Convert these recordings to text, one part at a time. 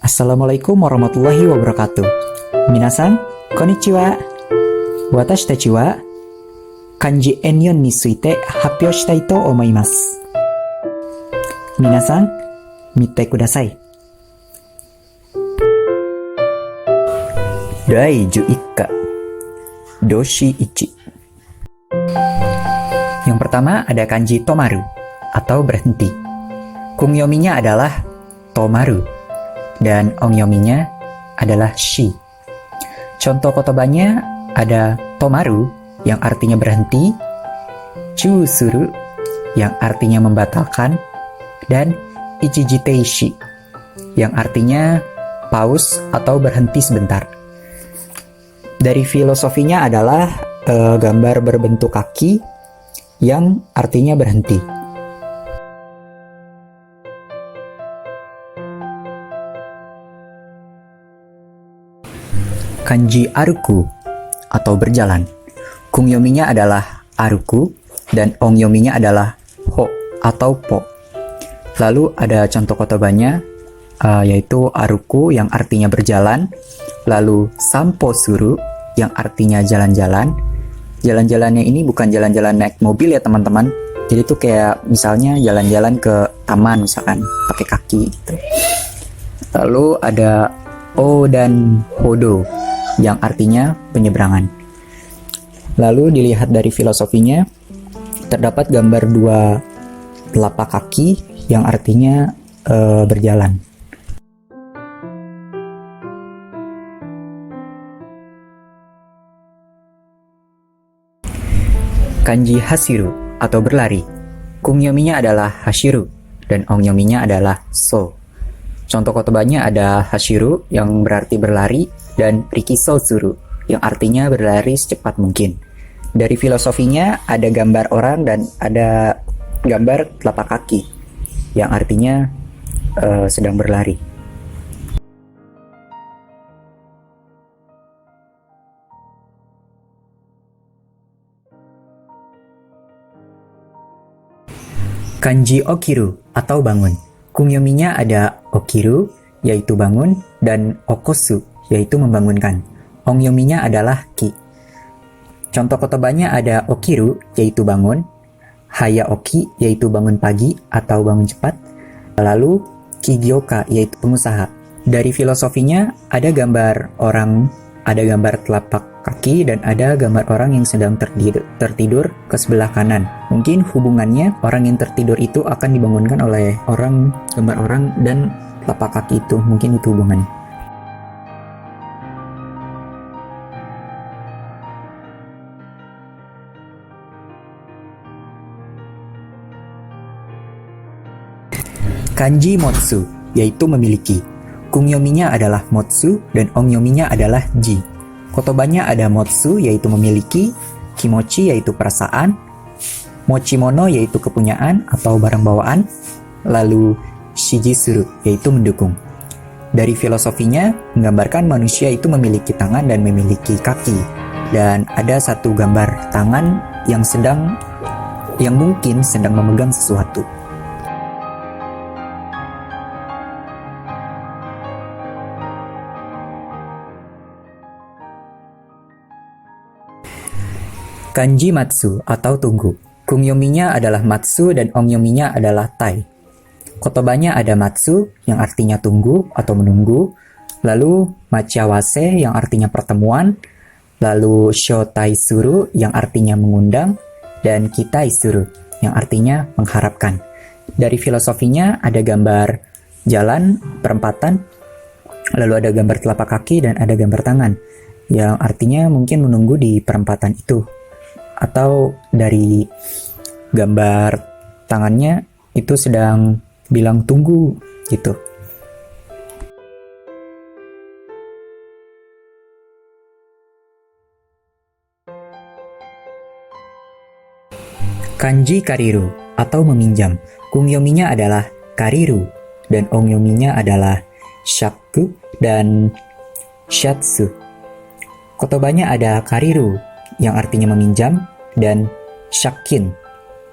Assalamualaikum warahmatullahi wabarakatuh. Minasan, konnichiwa. Watashi tachi wa kanji N4 について発表したいと思います。皆さん、見てください。第11課 Doshi Ichi. Yang pertama ada kanji tomaru atau berhenti. Kungyominya adalah tomaru dan ongyominya adalah shi. Contoh kotobanya ada tomaru yang artinya berhenti, chūsuru yang artinya membatalkan, dan ichijiteishi yang artinya pause atau berhenti sebentar. Dari filosofinya adalah gambar berbentuk kaki yang artinya berhenti. Kanji aruku atau berjalan. Kungyominya adalah aruku dan ongyominya adalah ho atau po. Lalu ada contoh kotobanya yaitu aruku yang artinya berjalan, lalu sampo suru yang artinya jalan-jalan. Jalan-jalannya ini bukan jalan-jalan naik mobil ya teman-teman. Jadi itu kayak misalnya jalan-jalan ke taman misalkan pakai kaki gitu. Lalu ada o dan hodo yang artinya penyeberangan. Lalu dilihat dari filosofinya, terdapat gambar dua telapak kaki yang artinya berjalan. Kanji hasiru atau berlari. Kungyominya adalah hashiru dan ongyominya adalah so. Contoh kotobanya ada hashiru yang berarti berlari dan rikisozuru yang artinya berlari secepat mungkin. Dari filosofinya ada gambar orang dan ada gambar telapak kaki yang artinya sedang berlari. Kanji okiru atau bangun. Kungyominya ada okiru, yaitu bangun, dan okosu, yaitu membangunkan. Ongyominya adalah ki. Contoh kotobanya ada okiru, yaitu bangun, haya oki, yaitu bangun pagi atau bangun cepat, lalu kigyoka, yaitu pengusaha. Dari filosofinya ada gambar orang, ada gambar telapak kaki, dan ada gambar orang yang sedang tertidur ke sebelah kanan. Mungkin hubungannya orang yang tertidur itu akan dibangunkan oleh orang, gambar orang dan telapak kaki itu. Mungkin itu hubungannya. Kanji motsu, yaitu memiliki. Kungyominya adalah motsu dan ongyominya adalah ji. Kotobanya ada motsu yaitu memiliki, kimochi yaitu perasaan, mochimono yaitu kepunyaan atau barang bawaan, lalu shijisuru yaitu mendukung. Dari filosofinya menggambarkan manusia itu memiliki tangan dan memiliki kaki, dan ada satu gambar tangan yang mungkin sedang memegang sesuatu. Kanji matsu atau tunggu. Kungyominya adalah matsu dan ongyominya adalah tai. Kotobanya ada matsu yang artinya tunggu atau menunggu, lalu machiawase yang artinya pertemuan, lalu shotaisuru yang artinya mengundang, dan kitaisuru yang artinya mengharapkan. Dari filosofinya ada gambar jalan, perempatan, lalu ada gambar telapak kaki dan ada gambar tangan yang artinya mungkin menunggu di perempatan itu. Atau dari gambar tangannya itu sedang bilang tunggu gitu. Kanji kariru atau meminjam. Kungyominya adalah kariru dan ongyominya adalah shaku dan shatsu. Kotobanya ada kariru yang artinya meminjam, dan shakin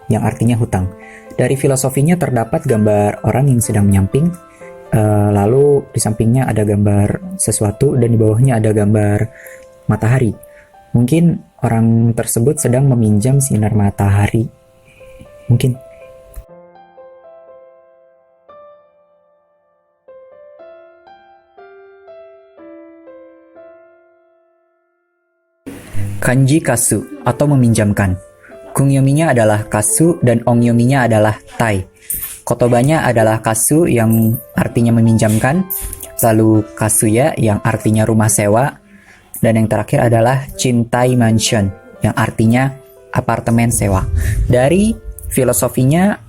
yang artinya hutang. Dari filosofinya terdapat gambar orang yang sedang menyamping, Lalu di sampingnya ada gambar sesuatu dan di bawahnya ada gambar matahari. Mungkin orang tersebut sedang meminjam sinar matahari. Mungkin. Kanji kasu atau meminjamkan. Kungyominya adalah kasu dan ongyominya adalah tai. Kotobanya adalah kasu yang artinya meminjamkan, lalu kasuya yang artinya rumah sewa, dan yang terakhir adalah cintai mansion yang artinya apartemen sewa. Dari filosofinya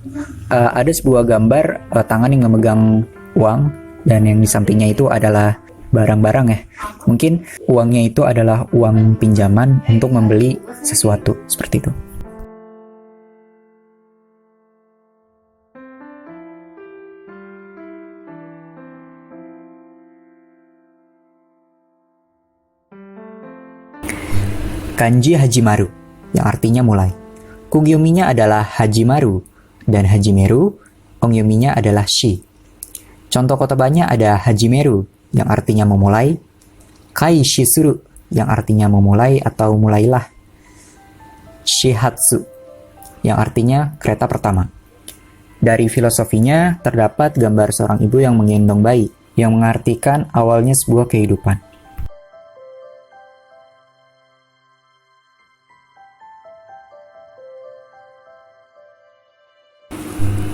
ada sebuah gambar tangan yang memegang uang dan yang di sampingnya itu adalah barang-barang ya. Mungkin uangnya itu adalah uang pinjaman untuk membeli sesuatu seperti itu. Kanji Hajimaru, yang artinya mulai. Kungyominya adalah Hajimaru, dan Hajimeru, ongyominya adalah Shi. Contoh kotobanya ada Hajimeru, yang artinya memulai, Kai Shizuru, yang artinya memulai atau mulailah, Shihatsu, yang artinya kereta pertama. Dari filosofinya, terdapat gambar seorang ibu yang menggendong bayi, yang mengartikan awalnya sebuah kehidupan.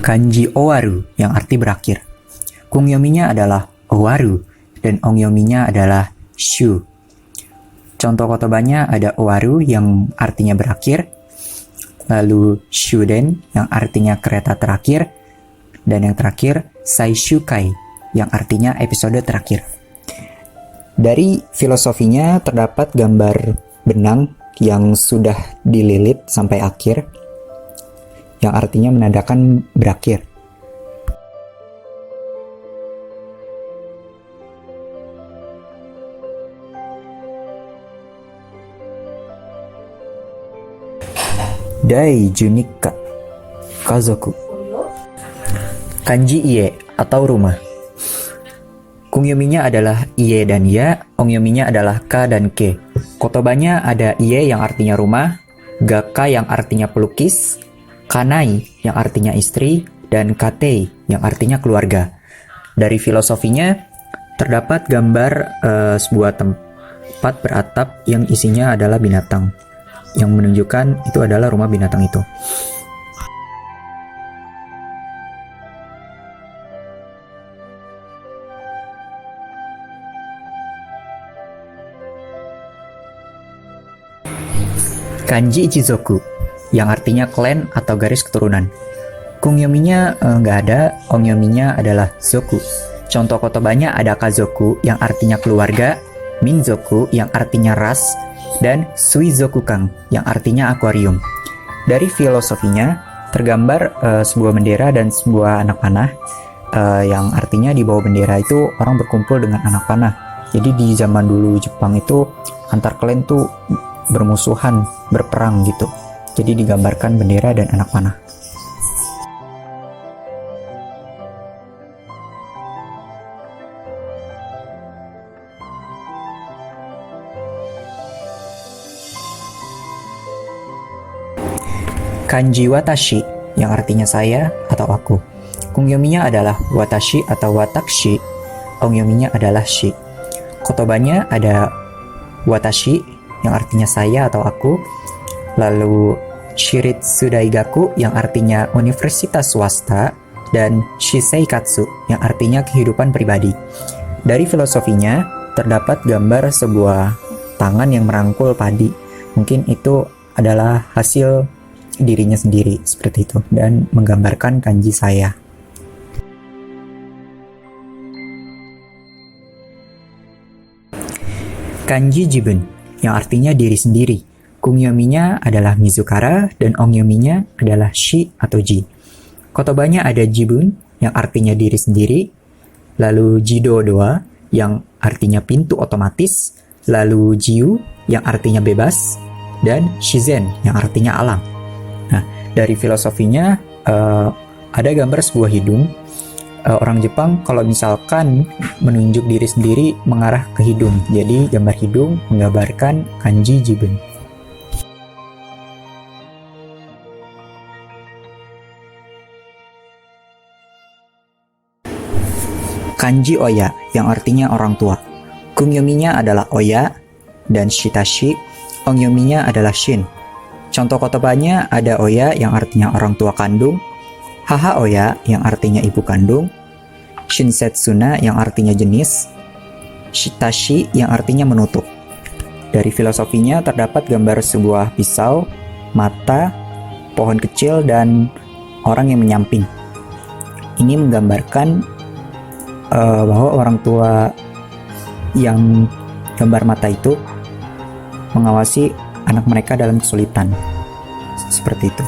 Kanji Owaru yang arti berakhir. Kungyominya adalah Owaru dan ongyominya adalah Shu. Contoh kotobanya ada Owaru yang artinya berakhir, lalu Shuden yang artinya kereta terakhir, dan yang terakhir Saishukai yang artinya episode terakhir. Dari filosofinya terdapat gambar benang yang sudah dililit sampai akhir, yang artinya menandakan berakhir. Dai Junika Kazoku. Kanji Ie atau rumah. Kungyominya adalah Ie dan Ya, ongyominya adalah Ka dan Ke. Kotobanya ada Ie yang artinya rumah, Gaka yang artinya pelukis, Kanai yang artinya istri, dan Katei yang artinya keluarga. Dari filosofinya terdapat gambar sebuah tempat beratap yang isinya adalah binatang, yang menunjukkan itu adalah rumah binatang itu. Kanji Ichizoku yang artinya klan atau garis keturunan. Kungyominya nggak ada, ongyominya adalah zoku. Contoh kotobanya ada kazoku yang artinya keluarga, minzoku yang artinya ras, dan suizokukang yang artinya akuarium. Dari filosofinya tergambar sebuah bendera dan sebuah anak panah, yang artinya di bawah bendera itu orang berkumpul dengan anak panah. Jadi di zaman dulu Jepang itu antar klan tuh bermusuhan, berperang gitu. Jadi digambarkan bendera dan anak panah. Kanji Watashi yang artinya saya atau aku. Kungyominya adalah Watashi atau Watakshi, ongyominya adalah Shi. Kotobanya ada Watashi yang artinya saya atau aku, lalu Shiritsu Daigaku yang artinya universitas swasta, dan Shiseikatsu yang artinya kehidupan pribadi. Dari filosofinya terdapat gambar sebuah tangan yang merangkul padi. Mungkin itu adalah hasil dirinya sendiri seperti itu, dan menggambarkan kanji saya. Kanji Jibun yang artinya diri sendiri. Kungyominya adalah Mizukara dan ongyominya adalah Shi atau Ji. Kotobanya ada Jibun yang artinya diri sendiri, lalu Jido Doa yang artinya pintu otomatis, lalu Jiu yang artinya bebas, dan Shizen yang artinya alam. Nah, dari filosofinya ada gambar sebuah hidung orang Jepang kalau misalkan menunjuk diri sendiri mengarah ke hidung. Jadi gambar hidung menggambarkan kanji jiben. Kanji oya yang artinya orang tua. Kungyominya adalah oya dan shitashi. Ongyominya adalah shin. Contoh kotobanya ada oya yang artinya orang tua kandung, haha oya yang artinya ibu kandung, shinsetsuna yang artinya jenis, shitashi yang artinya menutup. Dari filosofinya terdapat gambar sebuah pisau, mata, pohon kecil, dan orang yang menyamping. Ini menggambarkan bahwa orang tua yang gambar mata itu mengawasi anak mereka dalam kesulitan. Seperti itu.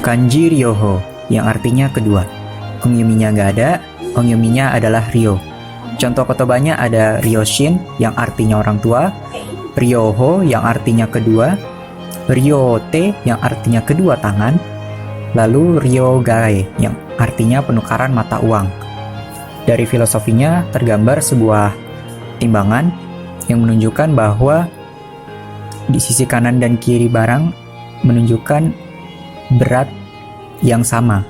Kanji ryoho yang artinya kedua. Kungyominya nggak ada, ongyominya adalah ryo. Contoh kotobanya ada ryoshin yang artinya orang tua, ryoho yang artinya kedua, ryote yang artinya kedua tangan, lalu ryogae yang artinya penukaran mata uang. Dari filosofinya tergambar sebuah timbangan yang menunjukkan bahwa di sisi kanan dan kiri barang menunjukkan berat yang sama.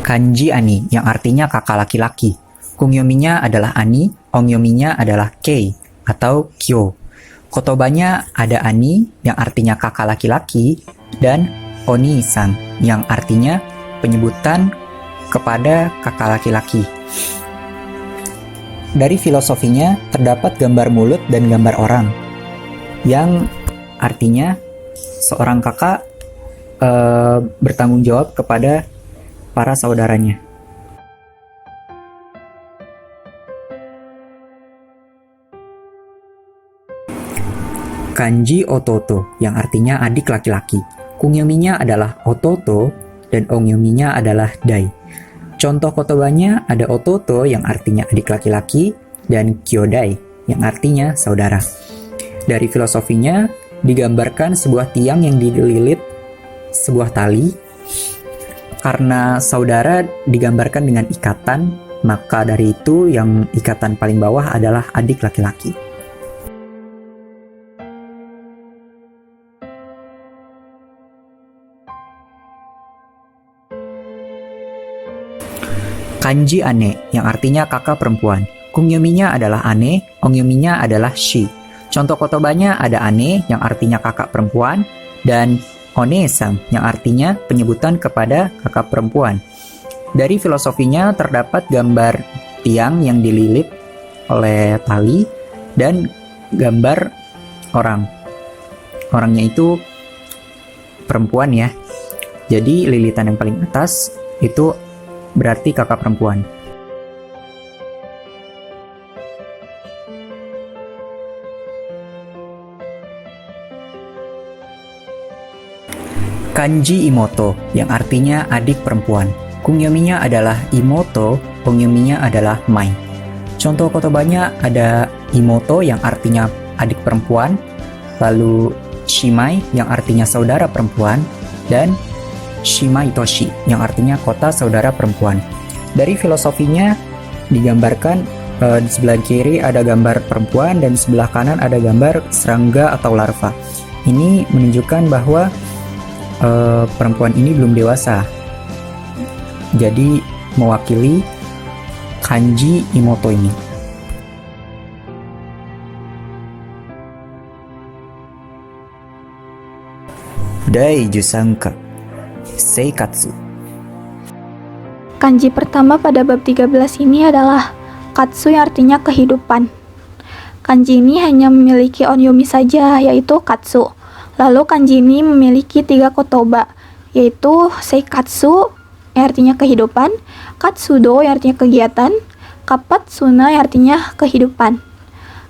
Kanji ani yang artinya kakak laki-laki. Kungyominya adalah ani, ongyominya adalah kei atau kyo. Kotobanya ada ani yang artinya kakak laki-laki dan oni-san yang artinya penyebutan kepada kakak laki-laki. Dari filosofinya terdapat gambar mulut dan gambar orang yang artinya seorang kakak bertanggung jawab kepada para saudaranya. Kanji ototo yang artinya adik laki-laki. Kungyominya adalah ototo dan ongyominya adalah dai. Contoh kotobanya ada ototo yang artinya adik laki-laki dan kyodai yang artinya saudara. Dari filosofinya digambarkan sebuah tiang yang dililit sebuah tali. Karena saudara digambarkan dengan ikatan, maka dari itu yang ikatan paling bawah adalah adik laki-laki. Kanji ane yang artinya kakak perempuan. Kungyominya adalah ane, ongyominya adalah shi. Contoh kotobanya ada ane yang artinya kakak perempuan dan onesang yang artinya penyebutan kepada kakak perempuan. Dari filosofinya terdapat gambar tiang yang dililit oleh tali dan gambar orang. Orangnya itu perempuan ya. Jadi lilitan yang paling atas itu berarti kakak perempuan. Kanji imoto yang artinya adik perempuan. Kungyominya adalah imoto, ongyominya adalah mai. Contoh kotobanya ada imoto yang artinya adik perempuan, lalu shimai yang artinya saudara perempuan, dan shimaitoshi yang artinya kota saudara perempuan. Dari filosofinya digambarkan di sebelah kiri ada gambar perempuan dan di sebelah kanan ada gambar serangga atau larva. Ini menunjukkan bahwa perempuan ini belum dewasa, jadi mewakili kanji imoto ini. Dai Jusanka Seikatsu. Kanji pertama pada bab 13 ini adalah katsu yang artinya kehidupan. Kanji ini hanya memiliki onyomi saja, yaitu katsu. Lalu kanji ini memiliki 3 kotoba, yaitu seikatsu yang artinya kehidupan, katsudo yang artinya kegiatan, kapatsuna yang artinya kehidupan.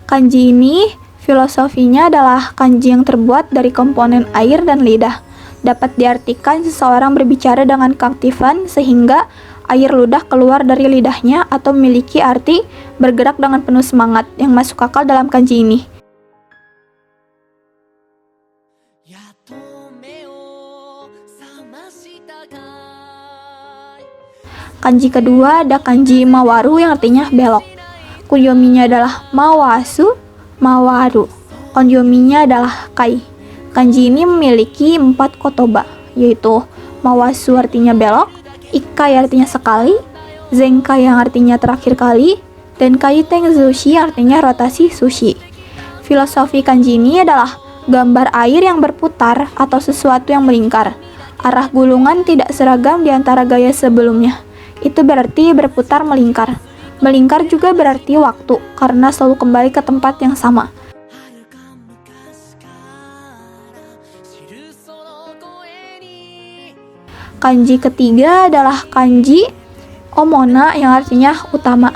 Kanji ini Filosofinya adalah kanji yang terbuat dari komponen air dan lidah. Dapat diartikan seseorang berbicara dengan keaktifan sehingga air ludah keluar dari lidahnya, atau memiliki arti bergerak dengan penuh semangat yang masuk akal dalam kanji ini. Kanji kedua ada kanji mawaru yang artinya belok. Kunyominya adalah mawasu, mawaru. Onyominya adalah kai. Kanji ini memiliki 4 kotoba, yaitu mawasu artinya belok, ikai artinya sekali, zenkai yang artinya terakhir kali, dan kaiteng sushi artinya rotasi sushi. Filosofi kanji ini adalah gambar air yang berputar atau sesuatu yang melingkar. Arah gulungan tidak seragam di antara gaya sebelumnya. Itu berarti berputar melingkar. Melingkar juga berarti waktu, karena selalu kembali ke tempat yang sama. Kanji ketiga adalah kanji omona yang artinya utama.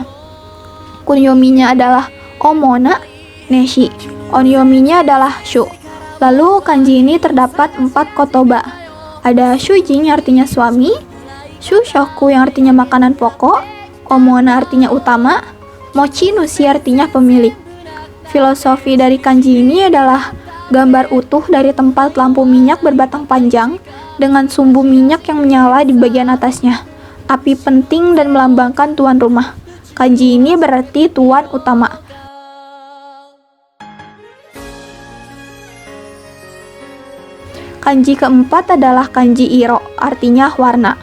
Kunyominya adalah omona, neshi. Onyominya adalah shu. Lalu kanji ini terdapat 4 kotoba. Ada shujin yang artinya suami, shushoku yang artinya makanan pokok, omona artinya utama, mochi nushi artinya pemilik. Filosofi dari kanji ini adalah gambar utuh dari tempat lampu minyak berbatang panjang dengan sumbu minyak yang menyala di bagian atasnya. Api penting dan melambangkan tuan rumah. Kanji ini berarti tuan utama. Kanji keempat adalah kanji iro, artinya warna.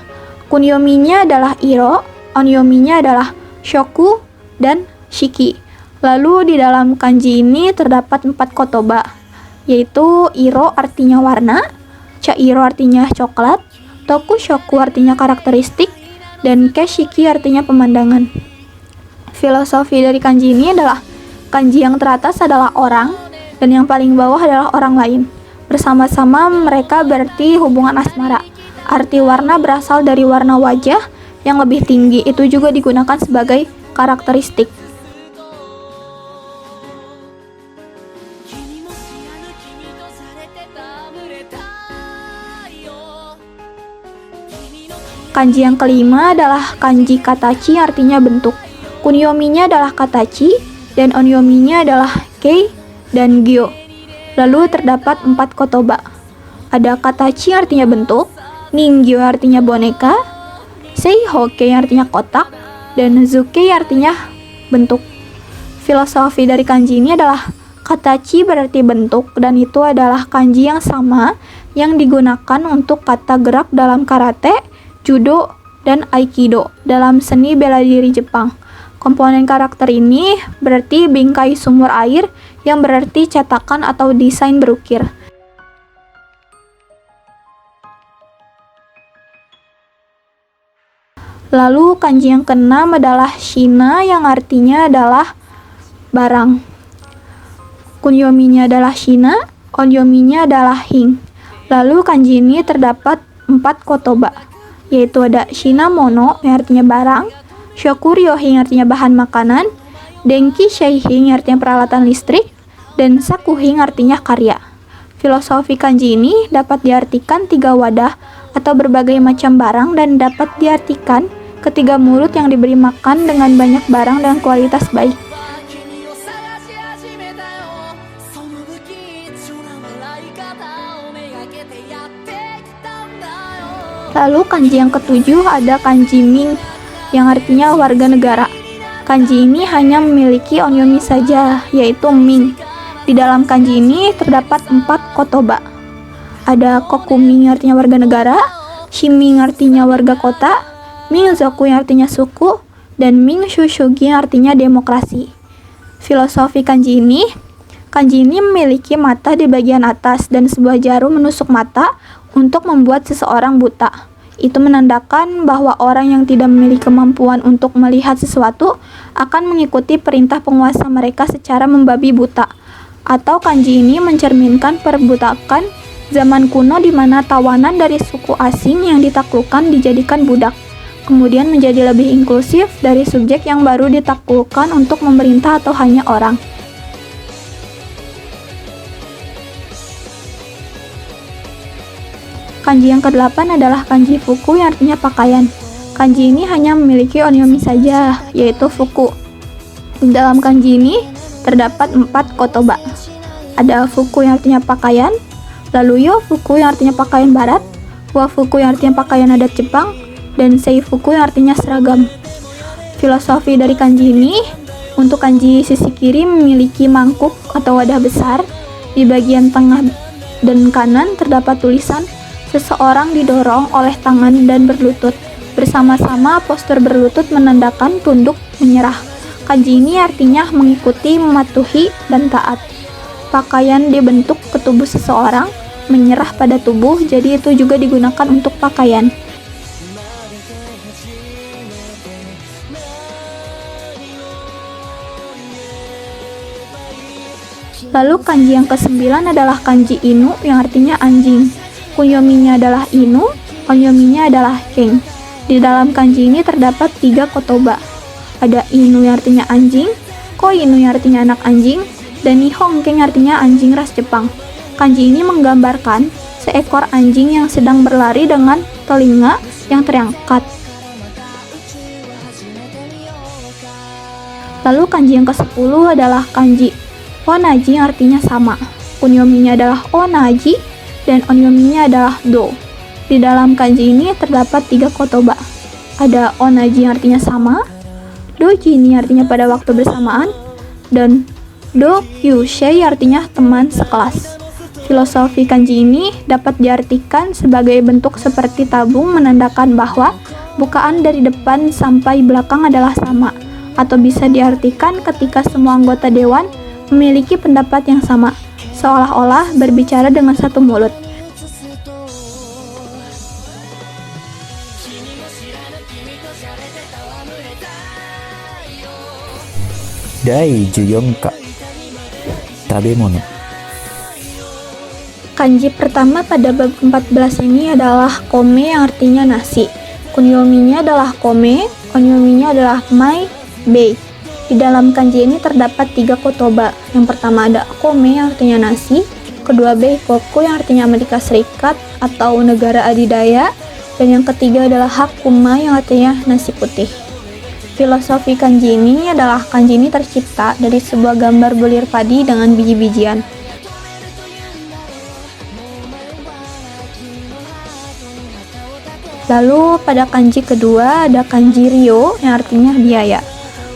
Kunyominya adalah iro, onyominya adalah shoku dan shiki. Lalu di dalam kanji ini terdapat 4 kotoba, yaitu iro artinya warna, chairo artinya coklat, tokushoku artinya karakteristik, dan keshiki artinya pemandangan. Filosofi dari kanji ini adalah kanji yang teratas adalah orang, dan yang paling bawah adalah orang lain. Bersama-sama mereka berarti hubungan asmara. Arti warna berasal dari warna wajah yang lebih tinggi, itu juga digunakan sebagai karakteristik. Kanji yang kelima adalah kanji katachi, artinya bentuk. Kunyominya adalah katachi, dan onyominya adalah kei dan gyo. Lalu terdapat 4 kotoba. Ada katachi artinya bentuk, ningyo artinya boneka, seihoke artinya kotak, dan zuke artinya bentuk. Filosofi dari kanji ini adalah katachi berarti bentuk, dan itu adalah kanji yang sama yang digunakan untuk kata gerak dalam karate, judo, dan aikido dalam seni bela diri Jepang. Komponen karakter ini berarti bingkai sumur air yang berarti cetakan atau desain berukir. Lalu kanji yang keenam adalah shina yang artinya adalah barang. Kunyominya adalah shina, onyominya adalah hing. Lalu kanji ini terdapat 4 kotoba, yaitu ada shinamono yang artinya barang, shokuryohi yang artinya bahan makanan, denki sheihi yang artinya peralatan listrik, dan sakuhi yang artinya karya. Filosofi kanji ini dapat diartikan 3 wadah atau berbagai macam barang, dan dapat diartikan ketiga mulut yang diberi makan dengan banyak barang dengan kualitas baik. Lalu kanji yang ketujuh ada kanji Ming yang artinya warga negara. Kanji ini hanya memiliki onyomi saja, yaitu Ming. Di dalam kanji ini terdapat 4 kotoba. Ada kokumi yang artinya warga negara, shiming artinya warga kota, mingzoku yang artinya suku, dan ming shushugi yang artinya demokrasi. Filosofi kanji ini memiliki mata di bagian atas dan sebuah jarum menusuk mata untuk membuat seseorang buta. Itu menandakan bahwa orang yang tidak memiliki kemampuan untuk melihat sesuatu akan mengikuti perintah penguasa mereka secara membabi buta. Atau kanji ini mencerminkan perbutakan zaman kuno di mana tawanan dari suku asing yang ditaklukkan dijadikan budak, kemudian menjadi lebih inklusif dari subjek yang baru ditaklukkan untuk memerintah atau hanya orang. Kanji yang ke-8 adalah kanji fuku yang artinya pakaian. Kanji ini hanya memiliki onyomi saja, yaitu fuku. Di dalam kanji ini terdapat 4 kotoba. Ada fuku yang artinya pakaian, lalu yo fuku yang artinya pakaian barat, wa fuku yang artinya pakaian adat Jepang, dan sei fuku yang artinya seragam. Filosofi dari kanji ini, untuk kanji sisi kiri memiliki mangkuk atau wadah besar. Di bagian tengah dan kanan terdapat tulisan seseorang didorong oleh tangan dan berlutut. Bersama-sama postur berlutut menandakan tunduk menyerah. Kanji ini artinya mengikuti, mematuhi, dan taat. Pakaian dibentuk ke tubuh seseorang, menyerah pada tubuh, jadi itu juga digunakan untuk pakaian. Lalu kanji yang ke-9 adalah kanji inu yang artinya anjing. Kunyominya adalah inu, onyominya adalah keng. Di dalam kanji ini terdapat 3 kotoba. Ada inu yang artinya anjing, ko inu yang artinya anak anjing, dan nihong keng artinya anjing ras Jepang. Kanji ini menggambarkan seekor anjing yang sedang berlari dengan telinga yang terangkat. Lalu kanji yang ke-10 adalah kanji onaji yang artinya sama. Kunyominya adalah onaji dan onyominya adalah do. Di dalam kanji ini terdapat 3 kotoba. Ada onaji yang artinya sama, doji ini artinya pada waktu bersamaan, dan do kyushei artinya teman sekelas. Filosofi kanji ini dapat diartikan sebagai bentuk seperti tabung menandakan bahwa bukaan dari depan sampai belakang adalah sama, atau bisa diartikan ketika semua anggota dewan memiliki pendapat yang sama, seolah-olah berbicara dengan satu mulut. Dai Juyongka, tabemono. Kanji pertama pada bab 14 ini adalah kome yang artinya nasi. Kunyominya adalah kome, onyominya adalah mai, bei. Di dalam kanji ini terdapat 3 kotoba. Yang pertama ada kome yang artinya nasi, kedua beikoku yang artinya Amerika Serikat atau negara adidaya, dan yang ketiga adalah hakuma yang artinya nasi putih. Filosofi kanji ini adalah kanji ini tercipta dari sebuah gambar bulir padi dengan biji-bijian. Lalu pada kanji kedua ada kanji ryo yang artinya biaya.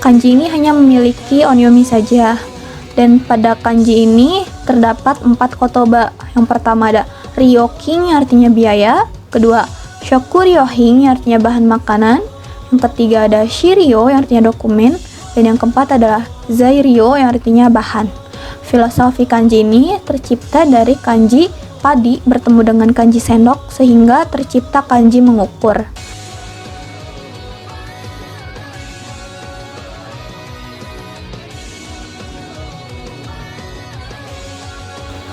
Kanji ini hanya memiliki onyomi saja. Dan pada kanji ini terdapat 4 kotoba. Yang pertama ada ryoking yang artinya biaya, kedua shokuryohing yang artinya bahan makanan, yang ketiga ada shiryo yang artinya dokumen, dan yang keempat adalah zairyo yang artinya bahan. Filosofi kanji ini tercipta dari kanji padi bertemu dengan kanji sendok sehingga tercipta kanji mengukur.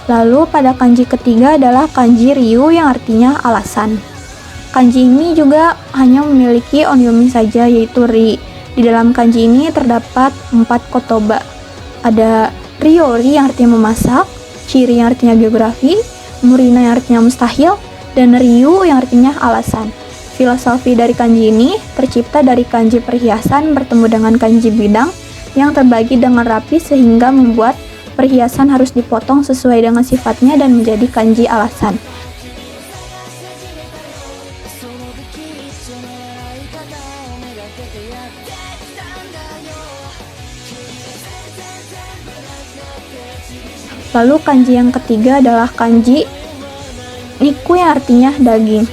Lalu pada kanji ketiga adalah kanji ryu yang artinya alasan. Kanji ini juga hanya memiliki onyomi saja, yaitu ri. Di dalam kanji ini terdapat 4 kotoba. Ada ryori yang artinya memasak, chiri yang artinya geografi, murina yang artinya mustahil, dan ryu yang artinya alasan. Filosofi dari kanji ini tercipta dari kanji perhiasan bertemu dengan kanji bidang yang terbagi dengan rapi sehingga membuat perhiasan harus dipotong sesuai dengan sifatnya dan menjadi kanji alasan. Lalu kanji yang ketiga adalah kanji niku yang artinya daging.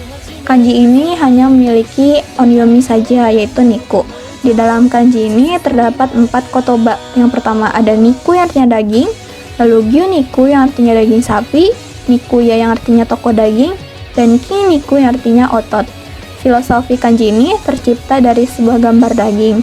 Kanji ini hanya memiliki onyomi saja, yaitu niku. Di dalam kanji ini terdapat 4 kotoba. Yang pertama ada niku yang artinya daging, lalu gyuniku yang artinya daging sapi, nikuya yang artinya toko daging, dan kiniku yang artinya otot. Filosofi kanji ini tercipta dari sebuah gambar daging.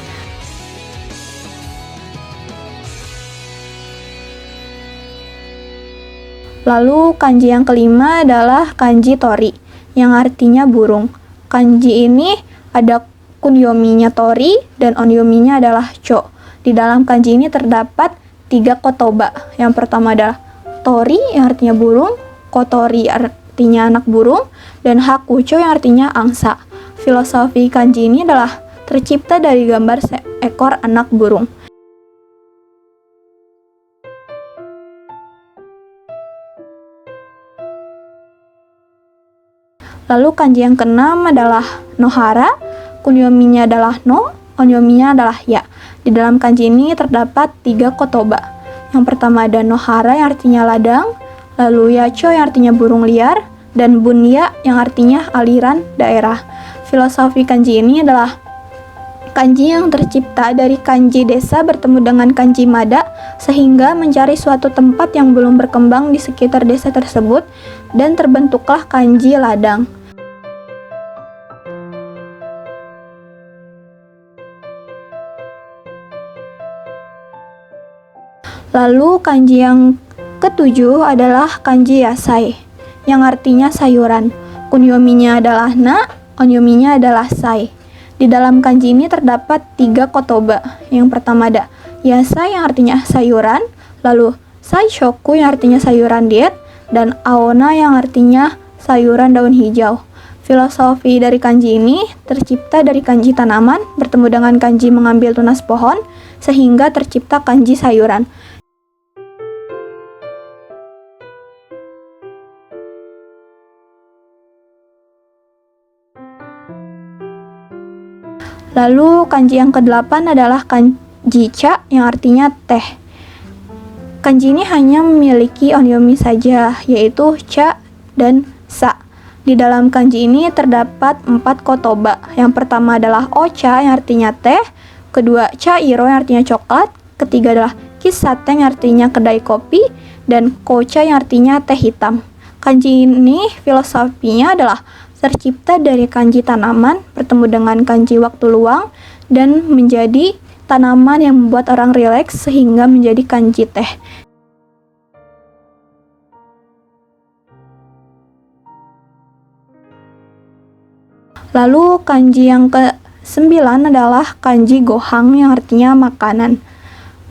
Lalu kanji yang kelima adalah kanji tori, yang artinya burung. Kanji ini ada kunyominya tori dan onyominya adalah cho. Di dalam kanji ini terdapat 3 kotoba. Yang pertama adalah tori yang artinya burung, kotori artinya anak burung, dan hakucho yang artinya angsa. Filosofi kanji ini adalah tercipta dari gambar seekor anak burung. Lalu kanji yang keenam adalah nohara, kunyominya adalah no, onyominya adalah ya. Di dalam kanji ini terdapat 3 kotoba. Yang pertama ada nohara yang artinya ladang, lalu yacho yang artinya burung liar, dan bunya yang artinya aliran daerah. Filosofi kanji ini adalah kanji yang tercipta dari kanji desa bertemu dengan kanji mada, sehingga mencari suatu tempat yang belum berkembang di sekitar desa tersebut, dan terbentuklah kanji ladang. Lalu kanji yang ketujuh adalah kanji yasai, yang artinya sayuran. Kunyominya adalah na, onyominya adalah sai. Di dalam kanji ini terdapat 3 kotoba. Yang pertama ada yasai yang artinya sayuran, lalu saishoku yang artinya sayuran diet, dan aona yang artinya sayuran daun hijau. Filosofi dari kanji ini tercipta dari kanji tanaman bertemu dengan kanji mengambil tunas pohon, sehingga tercipta kanji sayuran. Lalu kanji yang ke-8 adalah kanji cha yang artinya teh. Kanji ini hanya memiliki onyomi saja, yaitu cha dan sa. Di dalam kanji ini terdapat 4 kotoba. Yang pertama adalah ocha yang artinya teh, kedua chairo yang artinya coklat, ketiga adalah kisate yang artinya kedai kopi, dan kocha yang artinya teh hitam. Kanji ini filosofinya adalah tercipta dari kanji tanaman bertemu dengan kanji waktu luang dan menjadi tanaman yang membuat orang rileks sehingga menjadi kanji teh. Lalu kanji yang ke-9 adalah kanji gohang yang artinya makanan.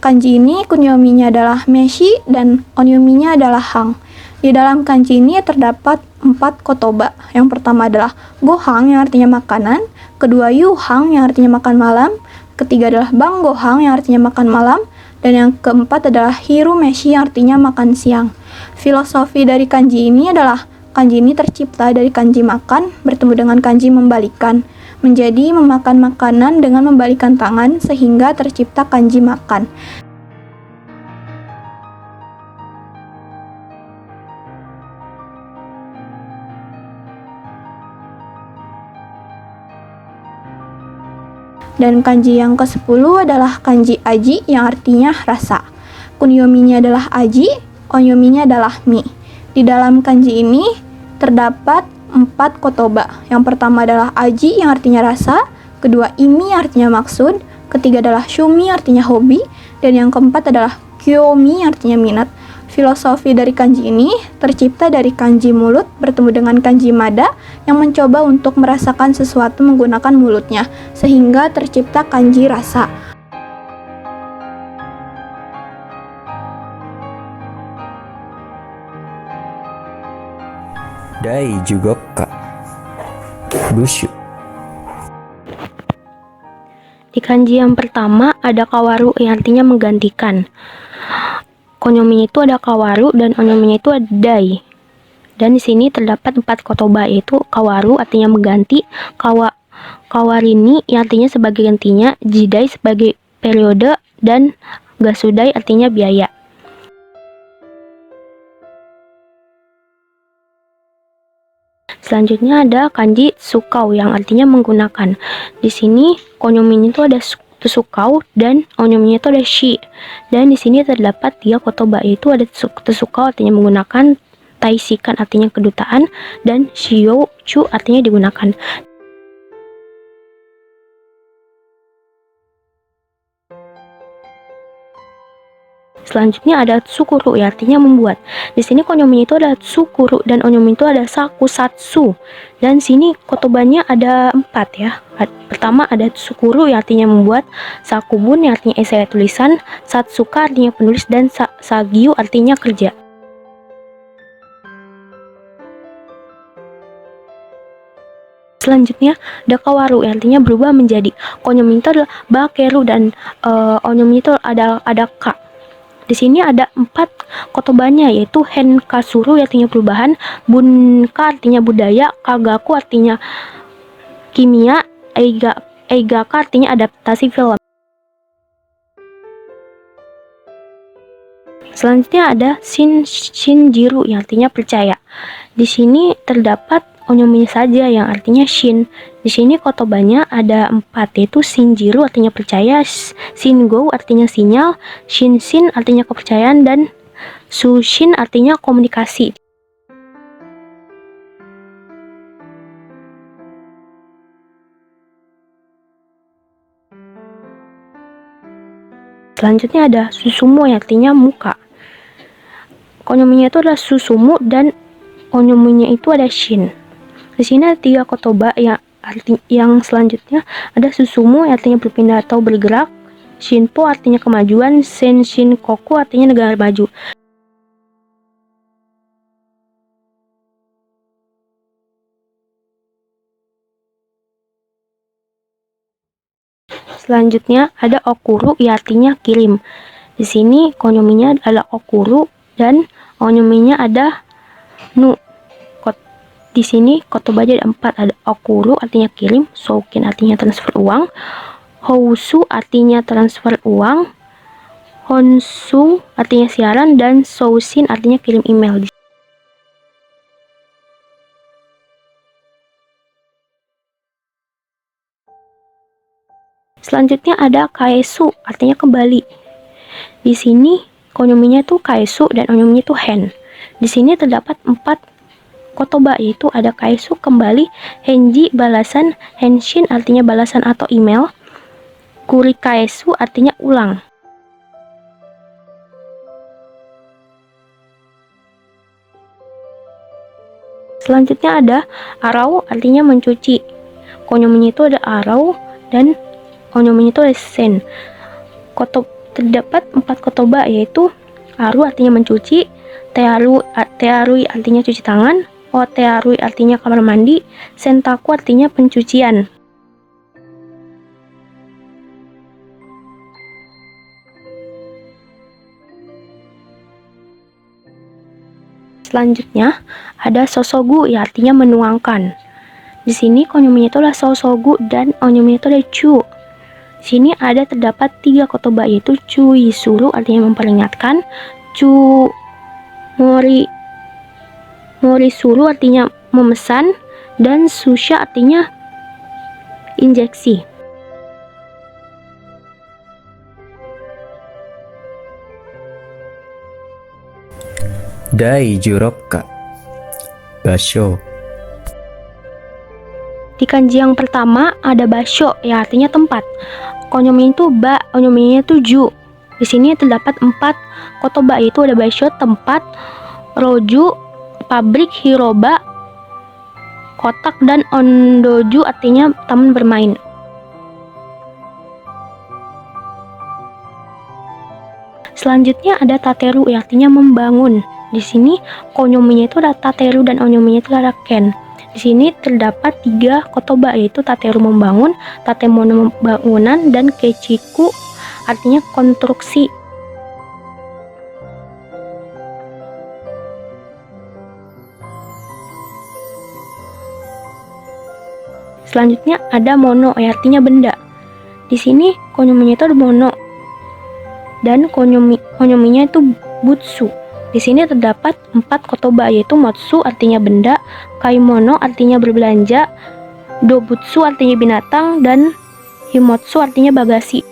Kanji ini kunyominya adalah meshi dan onyominya adalah hang. Di dalam kanji ini terdapat 4 kotoba. Yang pertama adalah gohang yang artinya makanan, kedua yuhang yang artinya makan malam, ketiga adalah banggohang yang artinya makan malam, dan yang keempat adalah hirumeshi yang artinya makan siang. Filosofi dari kanji ini adalah kanji ini tercipta dari kanji makan bertemu dengan kanji membalikan, menjadi memakan makanan dengan membalikan tangan sehingga tercipta kanji makan. Dan kanji yang ke-10 adalah kanji aji yang artinya rasa. Kunyominya adalah aji, onyominya adalah mi. Di dalam kanji ini terdapat 4 kotoba. Yang pertama adalah aji yang artinya rasa, kedua imi yang artinya maksud, ketiga adalah shumi artinya hobi, dan yang keempat adalah kyomi artinya minat. Filosofi dari kanji ini tercipta dari kanji mulut bertemu dengan kanji mada yang mencoba untuk merasakan sesuatu menggunakan mulutnya, sehingga tercipta kanji rasa. Dai Jugoka Bushu. Di kanji yang pertama ada kawaru yang artinya menggantikan. Konyominya itu ada kawaru dan onyominya itu ada dai. Dan di sini terdapat 4 kotoba, yaitu kawaru artinya mengganti, kawarini yang artinya sebagai gantinya, jidai sebagai periode, dan gasudai artinya biaya. Selanjutnya ada kanji tsukau yang artinya menggunakan. Di sini konyominya itu ada tsukau dan onyominya itu ada shi. Dan di sini terdapat 3 kotoba, yaitu ada tsukau artinya menggunakan, taishikan artinya kedutaan, dan shiyouchu artinya digunakan. Selanjutnya ada tsukuru yang artinya membuat. Di sini konyominya itu ada tsukuru dan onyomi itu ada sakusatsu. Dan sini kotobanya ada 4 ya. Pertama ada tsukuru yang artinya membuat, sakubun yang artinya esai tulisan, satsuka artinya penulis, dan sagiu artinya kerja. Selanjutnya ada kawaru yang artinya berubah menjadi. Konyomi itu adalah bakeru dan onyomi itu ada ka. Di sini ada 4 kotobanya, yaitu hen kasuru artinya perubahan, bunka artinya budaya, kagaku artinya kimia, eigaka artinya adaptasi film. Selanjutnya ada shinjiru yang artinya percaya. Di sini terdapat onyomi saja yang artinya shin. Di sini kotobanya ada 4, yaitu shinjiru artinya percaya, shingo artinya sinyal, shinshin artinya kepercayaan, dan sushin artinya komunikasi. Selanjutnya ada susumu yang artinya muka. Konyominya itu adalah susumu dan onyominya itu ada shin. Di sini ada 3 kotoba yang selanjutnya ada susumu yang artinya berpindah atau bergerak, shinpo artinya kemajuan, senshin koku artinya negara maju. Selanjutnya ada okuru yang artinya kirim. Di sini konyominya adalah okuru dan onyominya ada nu. Di sini kotobanya ada 4, ada okuru artinya kirim, soukin artinya transfer uang, housu artinya transfer uang, honsu artinya siaran, dan sousin artinya kirim email. Selanjutnya ada kaesu artinya kembali. Di sini konyominya itu kaesu dan onyominya itu hen. Di sini terdapat 4 kotoba, yaitu ada kaesu kembali, henji balasan, henshin artinya balasan atau email, kurikaesu artinya ulang. Selanjutnya ada arau artinya mencuci. Konyominya itu ada arau dan onyominya itu ada sen. Terdapat 4 kotoba, yaitu aru artinya mencuci, tearui artinya cuci tangan, otearui artinya kamar mandi, sentaku artinya pencucian. Selanjutnya ada sosogu yang artinya menuangkan. Di sini konyominya itu adalah sosogu dan onyominya itu adalah chu. Di sini terdapat 3 kotoba, yaitu chu yisuru artinya memperingatkan, chu morisuru artinya memesan, dan susha artinya injeksi. Dai Juroka Basho. Di kanji yang pertama ada basho yang artinya tempat. Konyomi itu ba, onyominya itu ju. Di sini terdapat 4 kotoba, yaitu ada basho tempat, roju pabrik, hiroba kotak, dan ondoju artinya taman bermain. Selanjutnya ada tateru yang artinya membangun. Di sini konyominya itu ada tateru dan onyominya itu ada ken. Di sini terdapat 3 kotoba, yaitu tateru membangun, tatemono bangunan, dan kechiku artinya konstruksi. Selanjutnya ada mono yang artinya benda. Di sini konyominya itu ada mono dan konyominya itu butsu. Di sini terdapat 4 kotoba, yaitu motsu artinya benda, kaimono artinya berbelanja, dobutsu artinya binatang, dan himotsu artinya bagasi.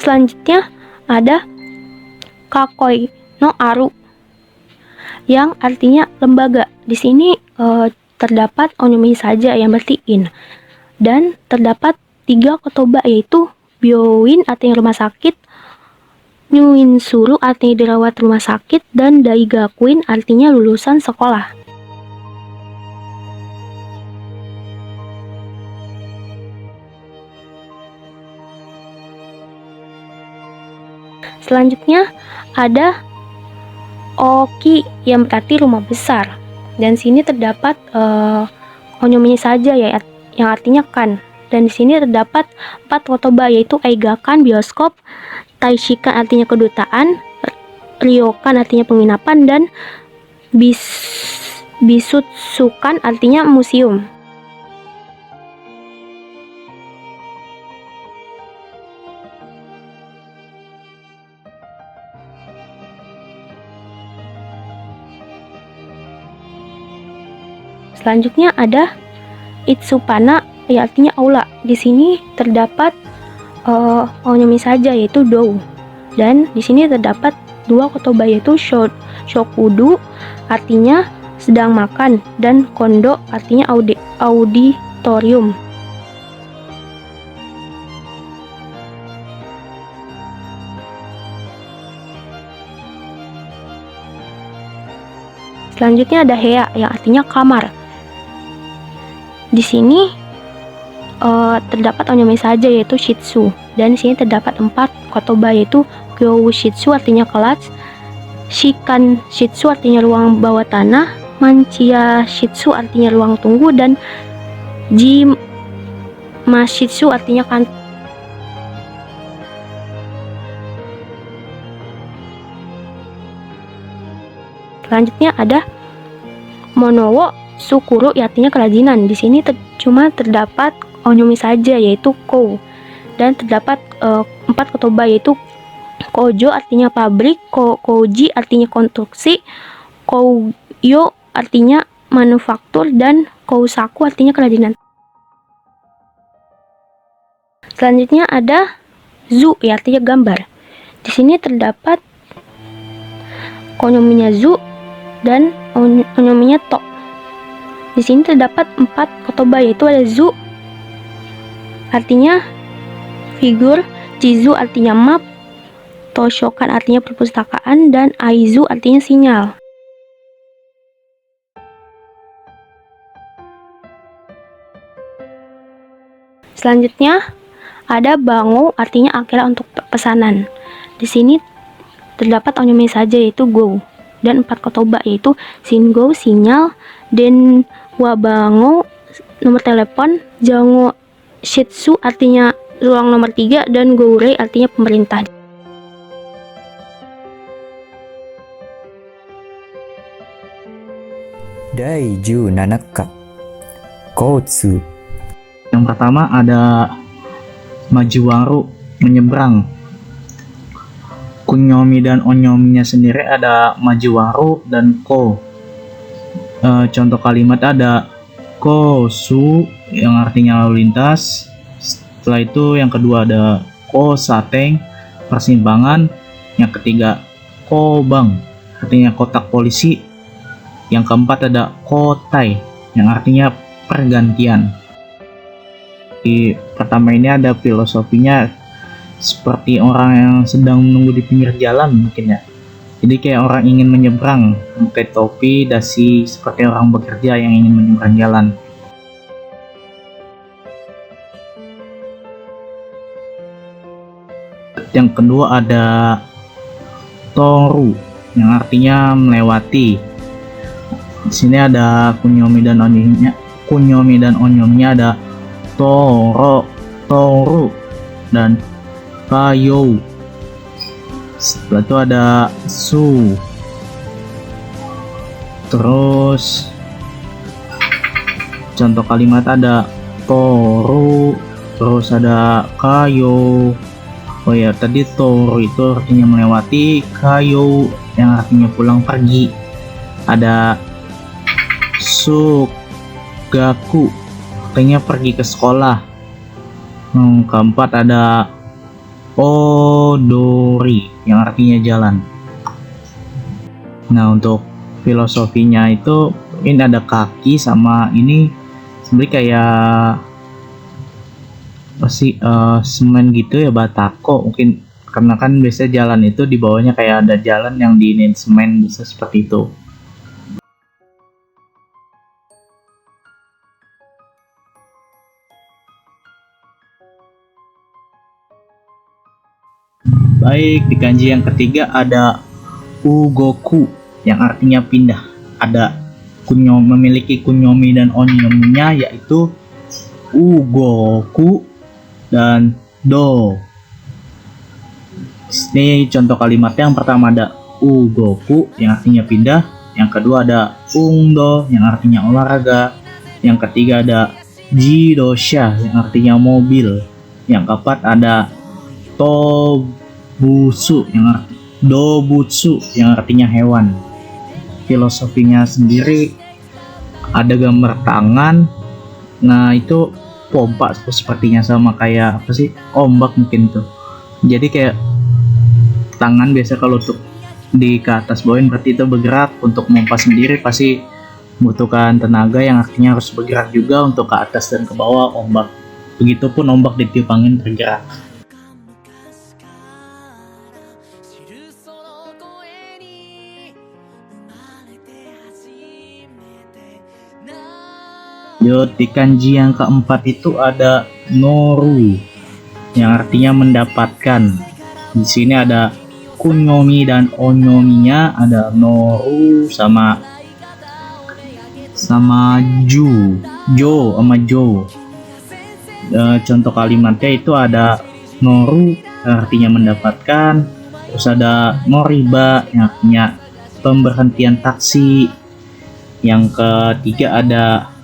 Selanjutnya ada kakoi no aru yang artinya lembaga. Di sini terdapat onyomi saja yang berarti in, dan terdapat 3 kotoba, yaitu byoin artinya rumah sakit, nyuinsuru artinya dirawat rumah sakit, dan daigakuin artinya lulusan sekolah. Selanjutnya ada Oki yang berarti rumah besar. Dan sini terdapat onyomi saja ya, yang artinya kan. Dan di sini terdapat 4 kotoba, yaitu Eigakan bioskop, Taishikan artinya kedutaan, Ryokan artinya penginapan, dan Bisutsukan artinya museum. Selanjutnya ada Itsupana, ya artinya aula. Di sini terdapat onyomi saja, yaitu dou. Dan di sini terdapat 2 kotoba, yaitu shokudu artinya sedang makan, dan kondo artinya auditorium. Selanjutnya ada hea yang artinya kamar. Di sini terdapat onyomi saja, yaitu shitsu. Dan di sini terdapat 4 kotoba, yaitu gyou shitsu artinya kelas, shikan shitsu artinya ruang bawah tanah, mancia shitsu artinya ruang tunggu, dan jimashitsu artinya kantor. Selanjutnya ada monowo sukuru, artinya kerajinan. Di sini cuma terdapat onyomi saja, yaitu kou. Dan terdapat 4 kotoba, yaitu kojo artinya pabrik, koji artinya konstruksi, kouyo artinya manufaktur, dan kousaku artinya kerajinan. Selanjutnya ada zu, artinya gambar. Di sini terdapat onyominya zu dan onyominya to. Di sini terdapat 4 kotoba, yaitu ada zu artinya figur, jizu artinya map, toshokan artinya perpustakaan, dan aizu artinya sinyal. Selanjutnya ada bango artinya akela untuk pesanan. Di sini terdapat onyomi saja, yaitu go, dan 4 kotoba, yaitu shingo sinyal, den wabango nomor telepon, jango shitsu artinya ruang nomor 3, dan gourei artinya pemerintah. Daiju nanaka Kotsu. Yang pertama ada majiwaru, menyeberang. Kunyomi dan onyominya sendiri ada majiwaru dan ko. Contoh kalimat ada kosu yang artinya lalu lintas. Setelah itu yang kedua ada kosateng, persimpangan. Yang ketiga kobang, artinya kotak polisi. Yang keempat ada kotai, yang artinya pergantian. Di pertama ini ada filosofinya seperti orang yang sedang menunggu di pinggir jalan mungkin ya. Jadi kayak orang ingin menyeberang, memakai topi, dasi, seperti orang bekerja yang ingin menyeberang jalan. Yang kedua ada toru, yang artinya melewati. Di sini ada kunyomi dan onyominya. Kunyomi dan onyominya ada toru, dan kayo. Setelah itu ada su. Terus contoh kalimat ada toru, terus ada kayo. Oh ya, tadi toru itu artinya melewati, kayo yang artinya pulang pergi. Ada sugaku, artinya pergi ke sekolah. Keempat ada odori, yang artinya jalan. Nah, untuk filosofinya itu ini ada kaki sama ini sebenarnya kayak apa sih, semen gitu ya, batako mungkin, karena kan biasanya jalan itu di bawahnya kayak ada jalan yang diinin semen, bisa seperti itu. Baik, di kanji yang ketiga ada ugoku, yang artinya pindah. Ada memiliki kunyomi dan onyominya, yaitu ugoku dan do. Ini contoh kalimatnya. Yang pertama ada ugoku yang artinya pindah, yang kedua ada ungdo yang artinya olahraga, yang ketiga ada jidosha yang artinya mobil, yang keempat ada dobutsu yang artinya hewan. Filosofinya sendiri ada gambar tangan. Nah, itu pompa sepertinya, sama kayak apa sih, ombak mungkin tuh. Jadi kayak tangan biasa kalau untuk di ke atas bawain berarti itu bergerak. Untuk pompa sendiri pasti membutuhkan tenaga yang artinya harus bergerak juga untuk ke atas dan ke bawah ombak. Begitupun ombak ditiup angin bergerak. Di kanji yang keempat itu ada noru yang artinya mendapatkan. Di sini ada kunyomi dan onyominya, ada noru sama jo sama jo. Contoh kalimatnya itu ada noru yang artinya mendapatkan, terus ada noriba yang artinya pemberhentian taksi, yang ketiga ada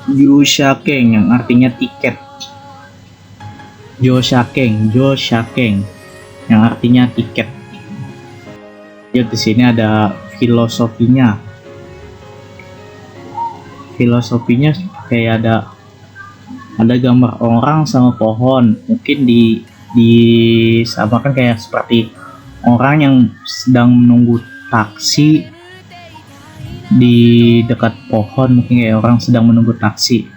Joshaken yang artinya tiket. Joshaken yang artinya tiket. Ya, di sini ada filosofinya. Filosofinya kayak ada gambar orang sama pohon. Mungkin disamakan kayak seperti orang yang sedang menunggu taksi di dekat pohon, mungkin kayak orang sedang menunggu taksi.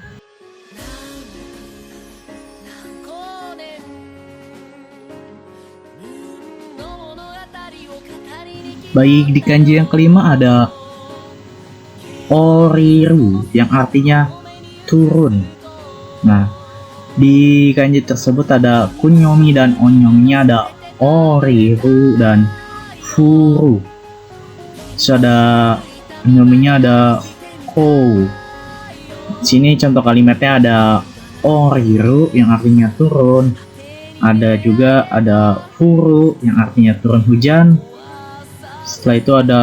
Baik, di kanji yang kelima ada oriru yang artinya turun. Nah, di kanji tersebut ada kunyomi dan onyominya, ada oriru dan furu. Terus ada onyominya ada ko. Sini contoh kalimatnya ada oriru yang artinya turun. Ada juga ada furu yang artinya turun hujan. Setelah itu ada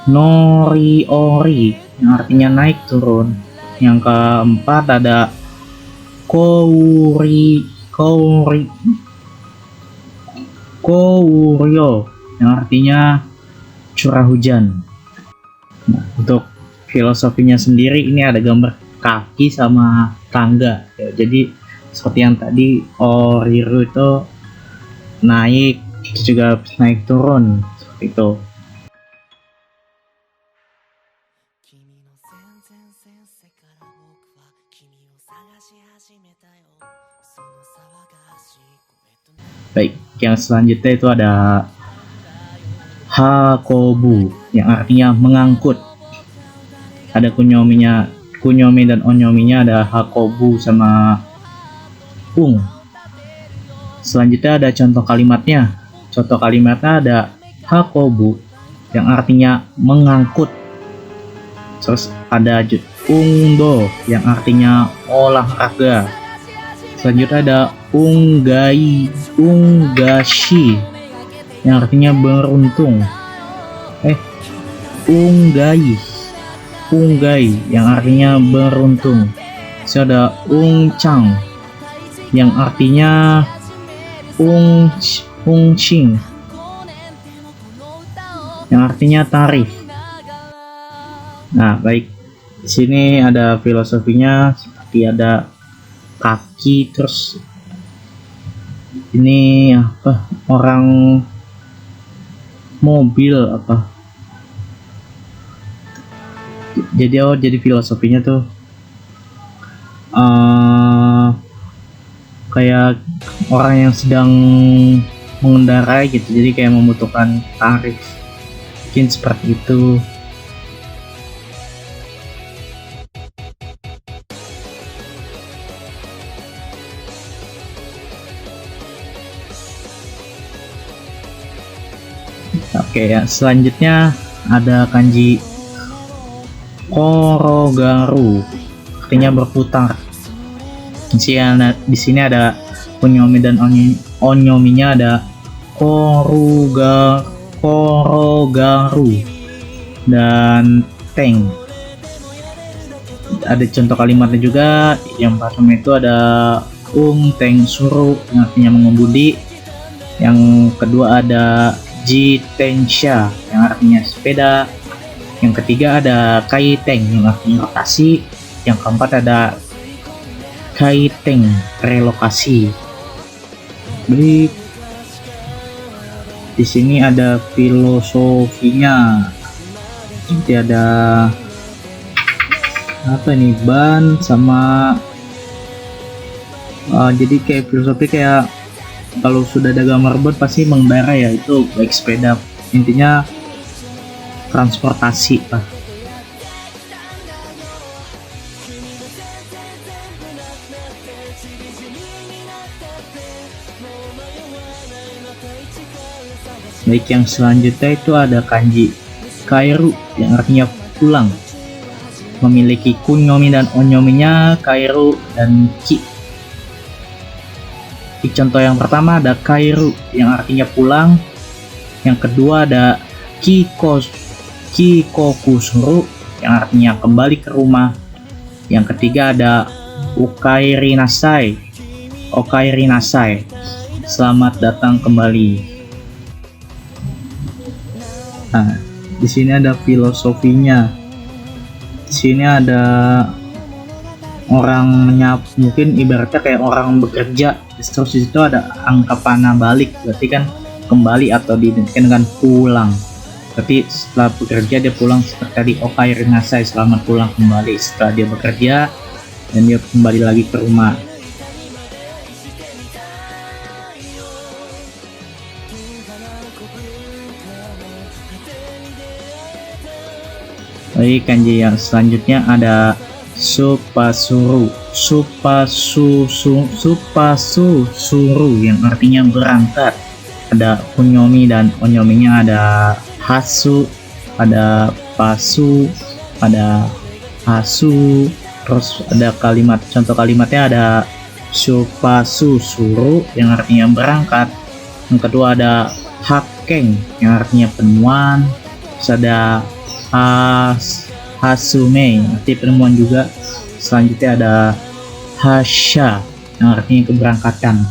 nori-ori yang artinya naik turun. Yang keempat ada kouryo yang artinya curah hujan. Nah, untuk filosofinya sendiri ini ada gambar kaki sama tangga. Ya, jadi seperti yang tadi oriru itu naik, itu juga naik turun seperti itu. Baik, yang selanjutnya itu ada hakobu yang artinya mengangkut. Ada kunyomi dan onyominya, ada hakobu sama Selanjutnya ada contoh kalimatnya. Contoh kalimatnya ada hakobu yang artinya mengangkut. Terus ada ungdo yang artinya olahraga. Selanjutnya ada unggashi yang artinya beruntung. Unggai yang artinya beruntung. Terus ada ungchang yang artinya ungshing yang artinya tarif. Nah, baik. Di sini ada filosofinya, seperti ada kaki, terus ini apa? Orang mobil apa? Jadi filosofinya tuh kayak orang yang sedang mengendarai gitu, jadi kayak membutuhkan tarif, mungkin seperti itu. Oke ya, selanjutnya ada kanji korogaru, artinya berputar. Di sini ada kunyomi dan onyominya ada korogaru dan teng. Ada contoh kalimatnya juga. Yang pertama itu ada teng suru yang artinya mengemudi. Yang kedua ada jitensha yang artinya sepeda. Yang ketiga ada kaiteng yang artinya rotasi. Yang keempat ada kaiteng relokasi. Jadi di sini ada filosofinya. Nanti ada apa nih, ban sama jadi kayak filosofi kayak kalau sudah ada gambar ban pasti mengendara ya, itu baik sepeda, intinya transportasi lah. Baik, yang selanjutnya itu ada kanji kairu yang artinya pulang, memiliki kunyomi dan onyominya kairu dan ki. Di contoh yang pertama ada kairu yang artinya pulang, yang kedua ada kikokusuru yang artinya kembali ke rumah, yang ketiga ada okaeri nasai selamat datang kembali. Nah, di sini ada filosofinya. Di sini ada orang mungkin ibaratnya kayak orang bekerja, terus di situ ada angka panah balik, berarti kan kembali atau diidentikan dengan pulang. Tapi setelah bekerja dia pulang, seperti tadi okaeri nasai selamat pulang kembali setelah dia bekerja dan dia kembali lagi ke rumah. Baik, kanji yang selanjutnya ada supasuru yang artinya berangkat. Ada kunyomi dan onyominya ada hasu, ada pasu, ada hasu. Terus ada contoh kalimatnya ada supasuru yang artinya berangkat. Yang kedua ada hakkeng yang artinya penemuan. Terus ada hasume arti penemuan juga. Selanjutnya ada hasha yang artinya keberangkatan.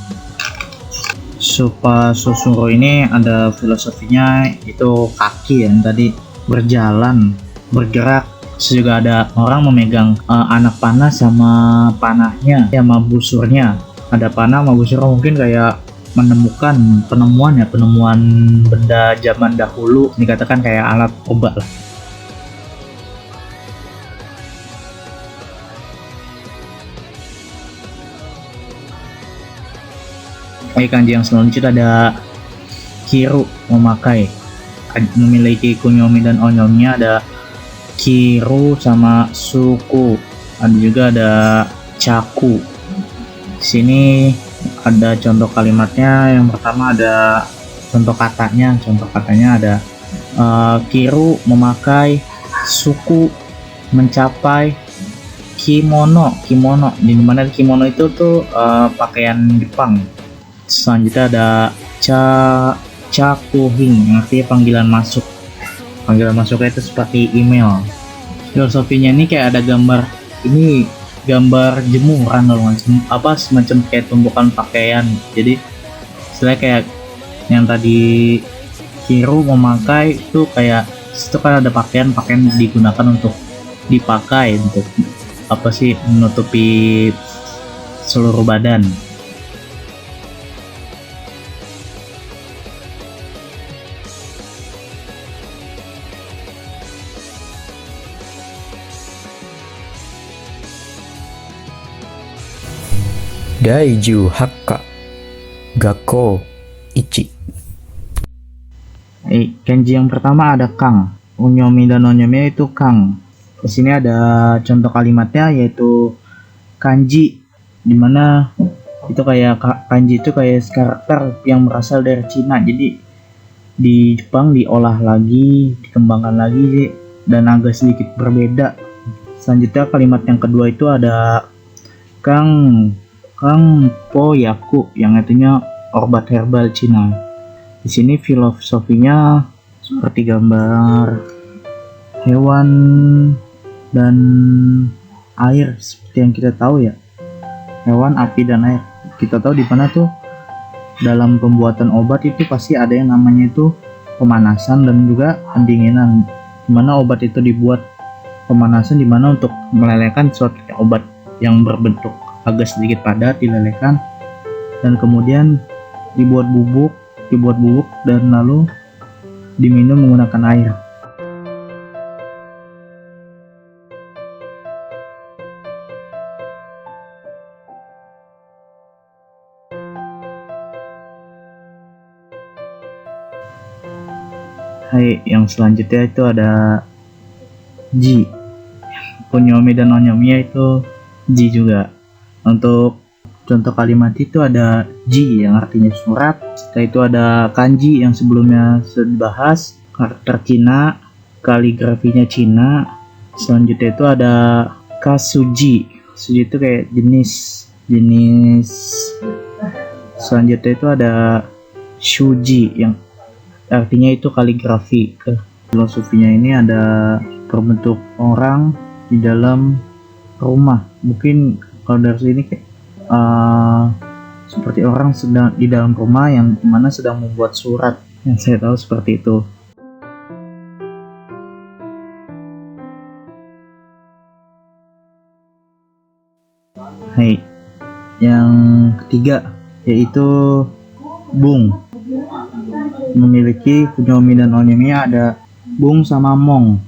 Supasuru ini ada filosofinya, itu kaki yang tadi berjalan, bergerak. Terus juga ada orang memegang anak panah sama panahnya sama busurnya. Ada panah sama busur, mungkin kayak penemuan benda zaman dahulu, dikatakan kayak alat obat lah. Kanji yang selanjutnya ada kiru, memakai, memiliki kunyomi dan onyominya ada kiru sama suku. Ada juga ada caku. Di sini ada contoh kalimatnya. Yang pertama ada contoh katanya ada kiru memakai, suku mencapai, kimono di mana kimono itu tuh pakaian Jepang. Selanjutnya ada cakuhing yang artinya panggilan masuknya itu seperti email. Filosofinya ini kayak ada gambar jemuran loh, semacam kayak tumpukan pakaian. Jadi istilahnya kayak yang tadi kiru memakai itu kayak itu kan ada pakaian digunakan untuk dipakai untuk menutupi seluruh badan. Daiju hakka gakko ichi. Kanji yang pertama ada kang, onyomi dan onyomi itu kang. Di sini ada contoh kalimatnya yaitu kanji, dimana itu kayak kanji itu kayak karakter yang berasal dari Cina. Jadi di Jepang diolah lagi, dikembangkan lagi dan agak sedikit berbeda. Selanjutnya kalimat yang kedua itu ada Kang Kang Po Yaku yang artinya obat herbal Cina. Di sini filosofinya seperti gambar hewan dan air seperti yang kita tahu ya. Hewan, api dan air. Kita tahu di mana tuh dalam pembuatan obat itu pasti ada yang namanya itu pemanasan dan juga pendinginan. Dimana obat itu dibuat pemanasan dimana untuk melelehkan suatu obat yang berbentuk agak sedikit padat dilelehkan dan kemudian dibuat bubuk dan lalu diminum menggunakan air. Hai, yang selanjutnya itu ada ji. Kunyomi dan onyominya itu ji juga. Untuk contoh kalimat itu ada ji yang artinya surat. Setelah itu ada kanji yang sebelumnya sudah dibahas, karakter Cina, kaligrafinya Cina. Selanjutnya itu ada kasuji. Suji itu kayak jenis. Selanjutnya itu ada shuji yang artinya itu kaligrafi. Filosofinya ini ada berbentuk orang di dalam rumah. Mungkin kalau dari sini kayak seperti orang sedang di dalam rumah yang mana sedang membuat surat. Yang saya tahu seperti itu. Hai, yang ketiga yaitu bung. Memiliki kunyomi dan onyominya ada bung sama mong.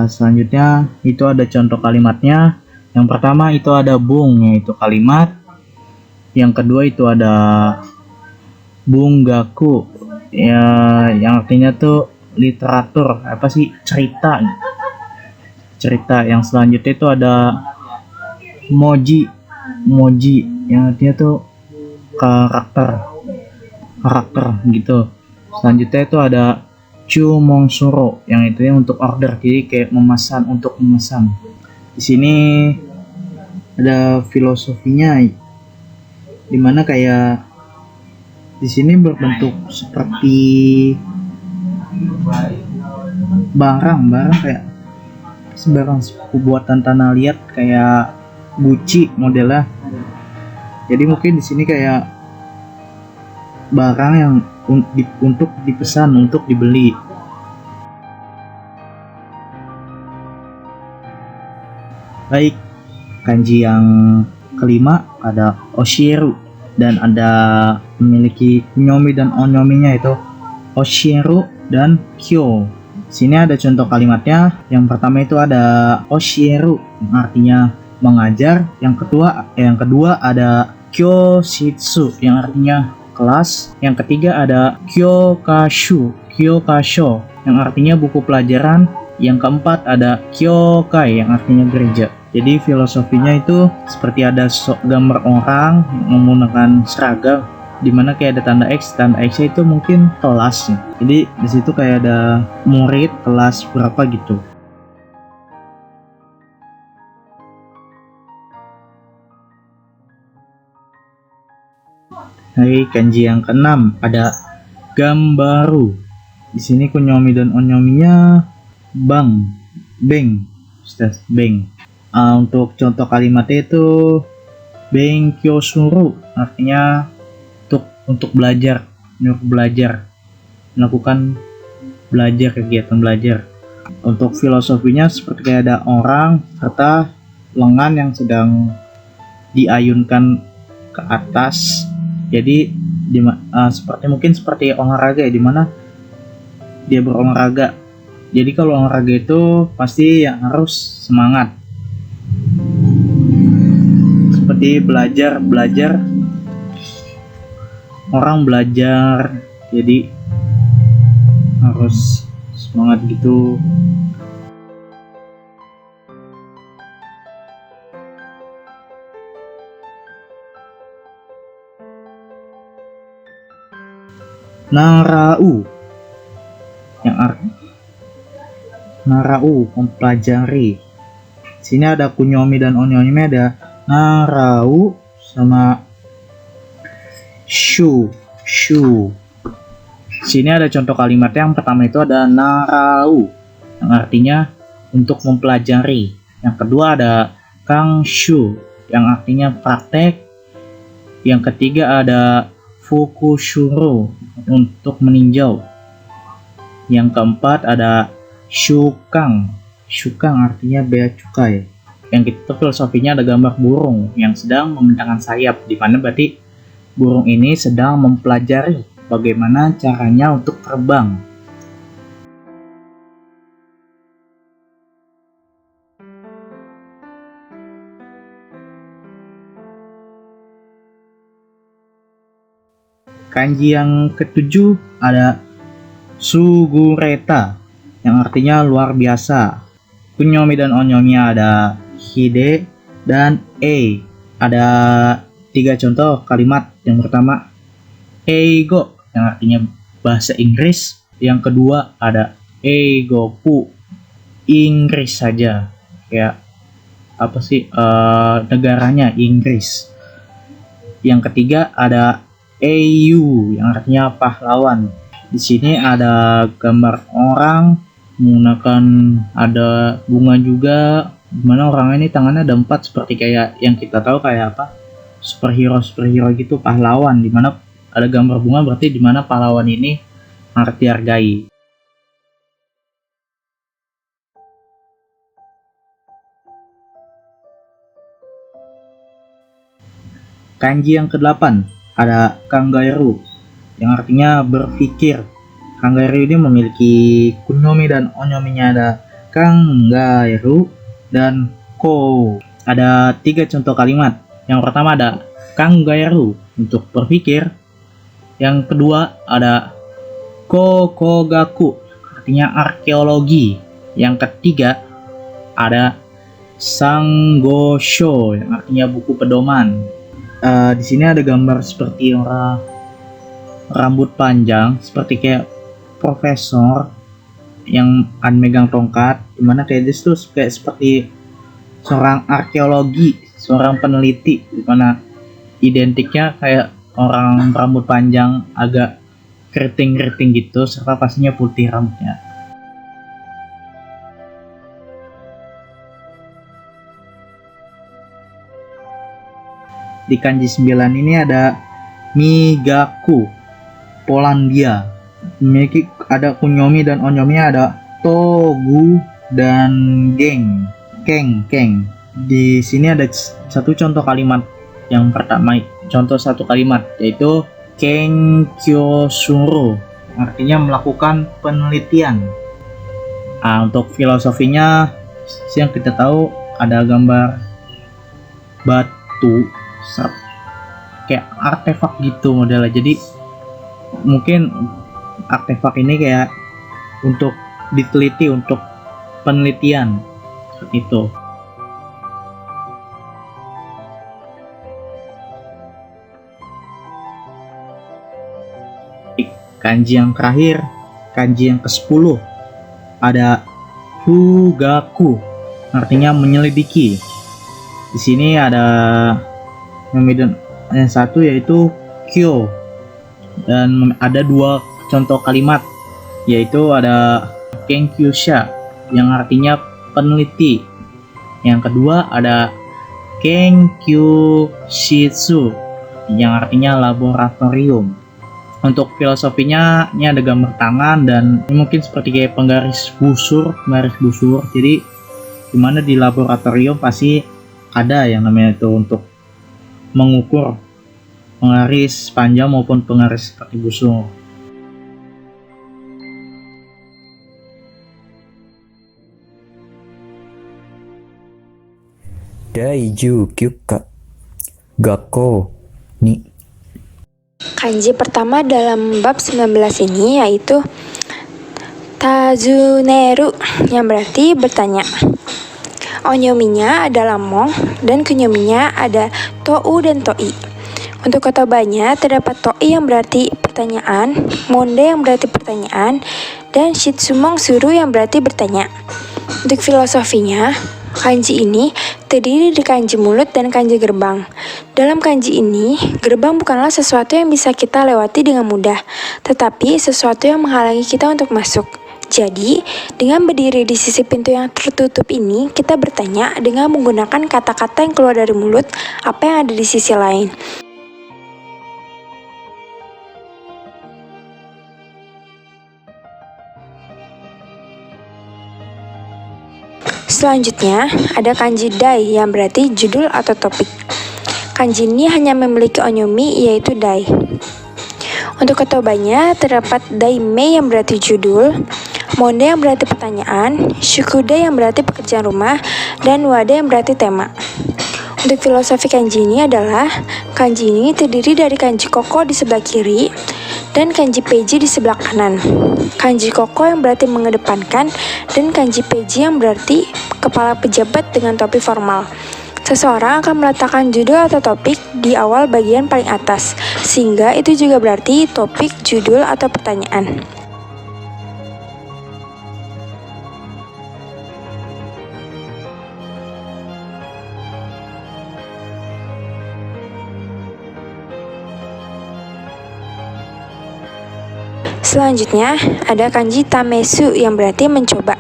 Selanjutnya itu ada contoh kalimatnya. Yang pertama itu ada bung yaitu kalimat. Yang kedua itu ada bunggaku ya yang artinya tuh literatur, apa sih, cerita. Yang selanjutnya itu ada moji yang artinya tuh karakter gitu. Selanjutnya itu ada chumongsuro yang itu untuk order, jadi kayak memesan, untuk memesan. Di sini ada filosofinya dimana kayak di sini berbentuk seperti barang kayak sebarang buatan tanah liat kayak Gucci modelnya. Jadi mungkin di sini kayak barang yang untuk dipesan, untuk dibeli. Baik, kanji yang kelima ada oshieru dan ada memiliki kunyomi dan onyominya itu oshieru dan kyo. Sini ada contoh kalimatnya. Yang pertama itu ada oshieru yang artinya mengajar. Yang kedua ada kyoshitsu yang artinya kelas. Yang ketiga ada kyokasho yang artinya buku pelajaran. Yang keempat ada kyokai yang artinya gereja. Jadi filosofinya itu seperti ada gambar orang menggunakan seragam, dimana kayak ada tanda X itu mungkin kelasnya. Jadi di situ kayak ada murid kelas berapa gitu. Hai, kanji yang keenam ada gambaru. Di sini kunyomi dan onyominya beng. Untuk contoh kalimatnya itu benkyosuru artinya untuk belajar, melakukan kegiatan belajar. Untuk filosofinya seperti kayak ada orang serta lengan yang sedang diayunkan ke atas. Jadi seperti olahraga ya, dimana dia berolahraga. Jadi kalau olahraga itu pasti yang harus semangat. Seperti belajar, orang belajar, jadi harus semangat gitu. Narau yang narau, mempelajari. Sini ada kunyomi dan onyomi, ada narau sama shu. Sini ada contoh kalimat yang pertama itu ada narau yang artinya untuk mempelajari. Yang kedua ada kangshu yang artinya praktek. Yang ketiga ada fukushuru untuk meninjau. Yang keempat ada shukang artinya bea cukai. Yang ketiga filosofinya ada gambar burung yang sedang membentangkan sayap, di mana berarti burung ini sedang mempelajari bagaimana caranya untuk terbang. Kanji yang ketujuh ada sugureta yang artinya luar biasa. Kunyomi dan onyomi ada hide dan e. Ada 3 contoh kalimat. Yang pertama eigo yang artinya bahasa Inggris. Yang kedua ada eigoku, Inggris saja, kayak apa sih, negaranya Inggris. Yang ketiga ada EU yang artinya pahlawan. Di sini ada gambar orang menggunakan, ada bunga juga, dimana orang ini tangannya ada 4 seperti kayak yang kita tahu kayak apa, superhero gitu, pahlawan. Dimana ada gambar bunga berarti dimana pahlawan ini harus dihargai. Kanji yang ke-8 ada kangairu yang artinya berpikir. Kangairu ini memiliki kunyomi dan onyominya ada kangairu dan ko. Ada 3 contoh kalimat. Yang pertama ada kangairu untuk berpikir. Yang kedua ada kokogaku artinya arkeologi. Yang ketiga ada sangosho yang artinya buku pedoman. Di sini ada gambar seperti orang rambut panjang seperti kayak profesor yang megang tongkat, dimana kayak dia tuh kayak seperti seorang arkeologi, seorang peneliti, dimana identiknya kayak orang rambut panjang agak keriting gitu, serta pastinya putih rambutnya. Di kanji 9 ini ada migaku, Polandia. Memiliki ada kunyomi dan onyomi, ada togu dan keng. Di sini ada 1 contoh kalimat. Yang pertama, contoh 1 kalimat yaitu kenkyosuru, artinya melakukan penelitian. Untuk filosofinya yang kita tahu ada gambar batu kayak artefak gitu modelnya. Jadi mungkin artefak ini kayak untuk diteliti, untuk penelitian seperti itu. Kanji yang terakhir, kanji yang ke-10 ada fugaku, artinya menyelidiki. Di sini ada yang satu yaitu kyo, dan ada 2 contoh kalimat yaitu ada kenkyusha yang artinya peneliti. Yang kedua ada kenkyushitsu yang artinya laboratorium. Untuk filosofinya ini ada gambar tangan dan ini mungkin seperti kayak penggaris busur. Jadi dimana di laboratorium pasti ada yang namanya itu untuk mengukur penggaris panjang maupun penggaris seperti busur. Daiju kyuka gakko ni. Kanji pertama dalam bab 19 ini yaitu tazuneru yang berarti bertanya. Onyominya adalah mong dan kunyominya ada tou dan toi. Untuk kotobanya terdapat toi yang berarti pertanyaan, monde yang berarti pertanyaan, dan shitsumong suru yang berarti bertanya. Untuk filosofinya, kanji ini terdiri dari kanji mulut dan kanji gerbang. Dalam kanji ini, gerbang bukanlah sesuatu yang bisa kita lewati dengan mudah, tetapi sesuatu yang menghalangi kita untuk masuk. Jadi, dengan berdiri di sisi pintu yang tertutup ini, kita bertanya dengan menggunakan kata-kata yang keluar dari mulut, apa yang ada di sisi lain. Selanjutnya, ada kanji dai yang berarti judul atau topik. Kanji ini hanya memiliki onyomi, yaitu dai. Untuk kotobannya, terdapat daime yang berarti judul, monde yang berarti pertanyaan, shukuda yang berarti pekerjaan rumah, dan wada yang berarti tema. Untuk filosofi kanji ini adalah, kanji ini terdiri dari kanji koko di sebelah kiri, dan kanji peji di sebelah kanan. Kanji koko yang berarti mengedepankan, dan kanji peji yang berarti kepala pejabat dengan topi formal. Seseorang akan meletakkan judul atau topik di awal bagian paling atas, sehingga itu juga berarti topik, judul, atau pertanyaan. Selanjutnya, ada kanji tamesu yang berarti mencoba.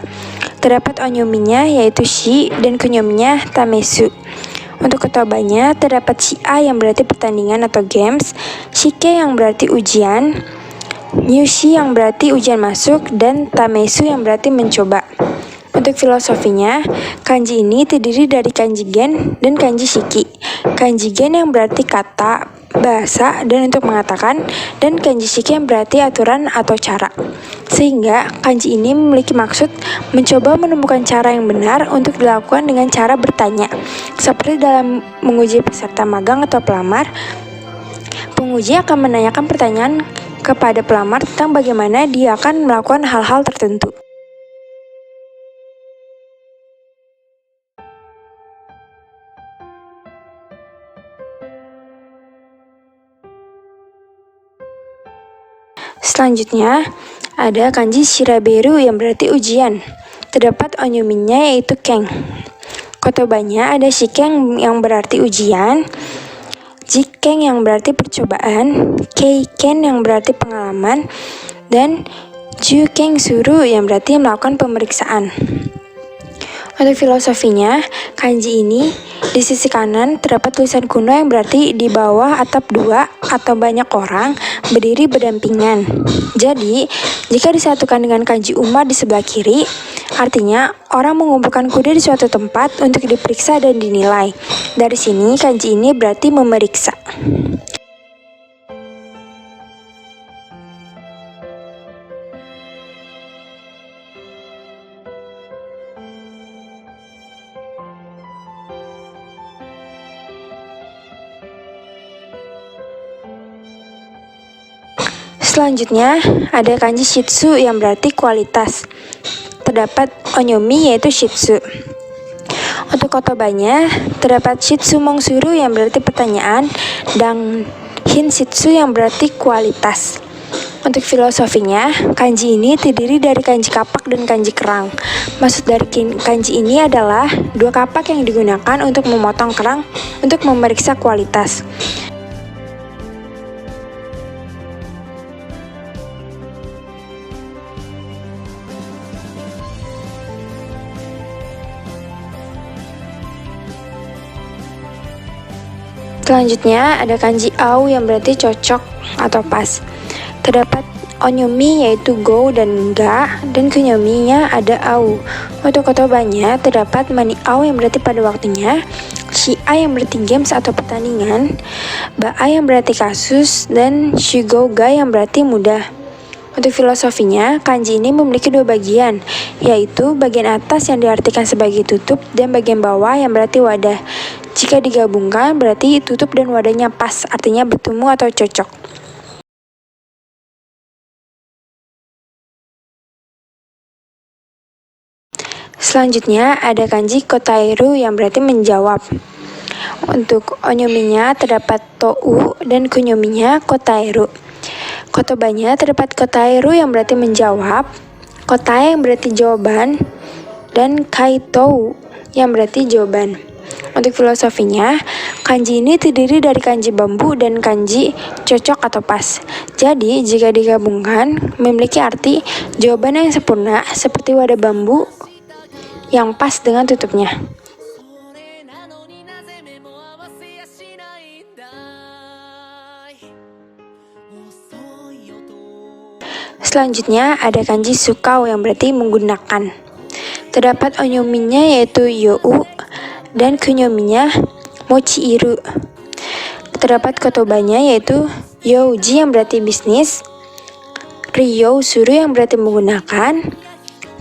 Terdapat onyominya yaitu shi dan kunyominya tamesu. Untuk kotobannya, terdapat shi-a yang berarti pertandingan atau games, shike yang berarti ujian, nyushi yang berarti ujian masuk, dan tamesu yang berarti mencoba. Untuk filosofinya, kanji ini terdiri dari kanji gen dan kanji shiki. Kanji gen yang berarti kata, bahasa, dan untuk mengatakan, dan kanji shiki yang berarti aturan atau cara. Sehingga kanji ini memiliki maksud mencoba menemukan cara yang benar untuk dilakukan dengan cara bertanya. Seperti dalam menguji peserta magang atau pelamar, penguji akan menanyakan pertanyaan kepada pelamar tentang bagaimana dia akan melakukan hal-hal tertentu. Selanjutnya, ada kanji shiraberu yang berarti ujian. Terdapat onyominya yaitu keng. Kotobannya ada shikeng yang berarti ujian, jikeng yang berarti percobaan, keiken yang berarti pengalaman, dan jukeng suru yang berarti melakukan pemeriksaan. Untuk filosofinya, kanji ini di sisi kanan terdapat tulisan kuno yang berarti di bawah atap dua atau banyak orang berdiri berdampingan. Jadi, jika disatukan dengan kanji uma di sebelah kiri, artinya orang mengumpulkan kuda di suatu tempat untuk diperiksa dan dinilai. Dari sini, kanji ini berarti memeriksa. Selanjutnya, ada kanji shitsu yang berarti kualitas. Terdapat onyomi yaitu shitsu. Untuk kotobannya, terdapat shitsumong suru yang berarti pertanyaan, dan hinshitsu yang berarti kualitas. Untuk filosofinya, kanji ini terdiri dari kanji kapak dan kanji kerang. Maksud dari kanji ini adalah dua kapak yang digunakan untuk memotong kerang untuk memeriksa kualitas. Selanjutnya ada kanji au yang berarti cocok atau pas. Terdapat onyomi yaitu go dan ga, dan kunyominya ada au. Untuk kotobannya terdapat mani au yang berarti pada waktunya, shi-a yang berarti games atau pertandingan, ba-a yang berarti kasus, dan shigo-ga yang berarti mudah. Untuk filosofinya, kanji ini memiliki dua bagian, yaitu bagian atas yang diartikan sebagai tutup dan bagian bawah yang berarti wadah. Jika digabungkan, berarti tutup dan wadahnya pas, artinya bertemu atau cocok. Selanjutnya, ada kanji kotairu yang berarti menjawab. Untuk onyominya terdapat tou dan kunyominya kotairu. Kotobannya terdapat kotairu yang berarti menjawab, kota yang berarti jawaban, dan kaitou yang berarti jawaban. Untuk filosofinya, kanji ini terdiri dari kanji bambu dan kanji cocok atau pas. Jadi, jika digabungkan, memiliki arti jawaban yang sempurna seperti wadah bambu yang pas dengan tutupnya. Selanjutnya ada kanji sukao yang berarti menggunakan. Terdapat onyominya yaitu you dan kunyominya mochiiru. Terdapat kotobanya yaitu youji yang berarti bisnis, ryou suru yang berarti menggunakan,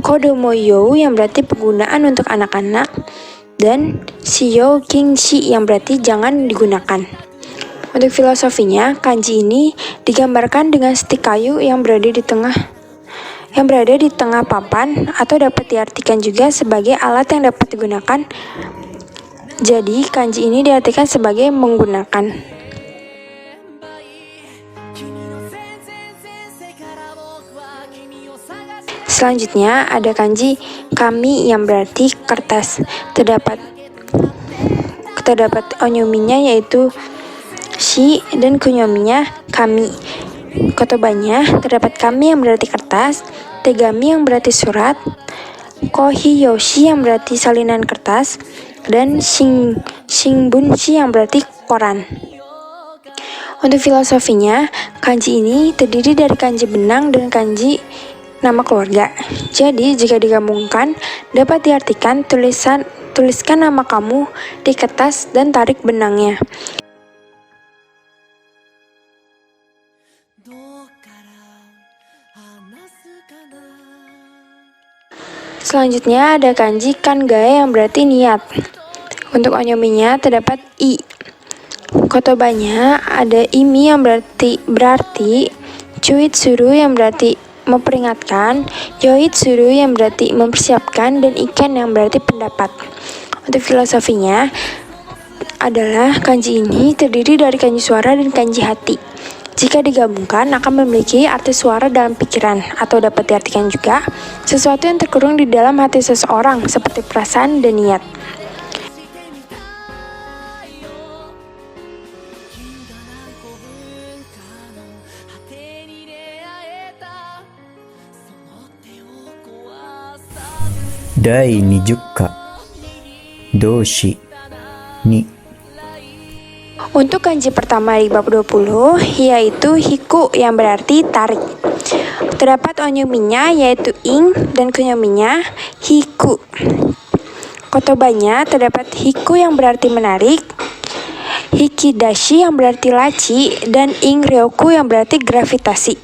kodomo you yang berarti penggunaan untuk anak-anak, dan shiyou kinshi yang berarti jangan digunakan. Untuk filosofinya, kanji ini digambarkan dengan stik kayu yang berada di tengah papan, atau dapat diartikan juga sebagai alat yang dapat digunakan. Jadi, kanji ini diartikan sebagai menggunakan. Selanjutnya ada kanji kami yang berarti kertas. Terdapat onyominya yaitu shi dan kunyominya kami. Kotobanya terdapat kami yang berarti kertas, tegami yang berarti surat, kohiyoshi yang berarti salinan kertas, dan shinbunshi yang berarti koran. Untuk filosofinya, kanji ini terdiri dari kanji benang dan kanji nama keluarga. Jadi, jika digabungkan, dapat diartikan tuliskan nama kamu di kertas dan tarik benangnya. Selanjutnya ada kanji kangae yang berarti niat. Untuk onyominya terdapat i. Kotobanya ada imi yang berarti chuitsuru yang berarti memperingatkan, yoitsuru yang berarti mempersiapkan, dan iken yang berarti pendapat. Untuk filosofinya adalah kanji ini terdiri dari kanji suara dan kanji hati. Jika digabungkan akan memiliki arti suara dalam pikiran, atau dapat diartikan juga sesuatu yang terkurung di dalam hati seseorang seperti perasaan dan niat. Dai ni jukka, doshi ni. Untuk kanji pertama di bab 20 yaitu hiku yang berarti tarik. Terdapat onyominya yaitu ing dan kunyominya hiku. Kotobanya terdapat hiku yang berarti menarik, hikidashi yang berarti laci, dan ing ryoku yang berarti gravitasi.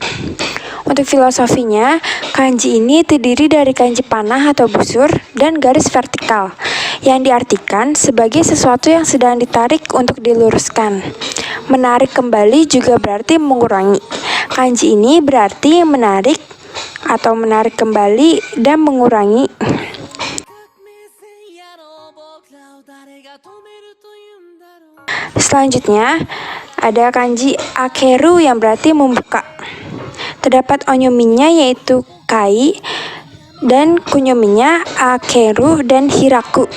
Untuk filosofinya, kanji ini terdiri dari kanji panah atau busur dan garis vertikal, yang diartikan sebagai sesuatu yang sedang ditarik untuk diluruskan. Menarik kembali juga berarti mengurangi. Kanji ini berarti menarik atau menarik kembali dan mengurangi. Selanjutnya, ada kanji akeru yang berarti membuka. Terdapat onyominya yaitu kai dan kunyominya akeru dan hiraku.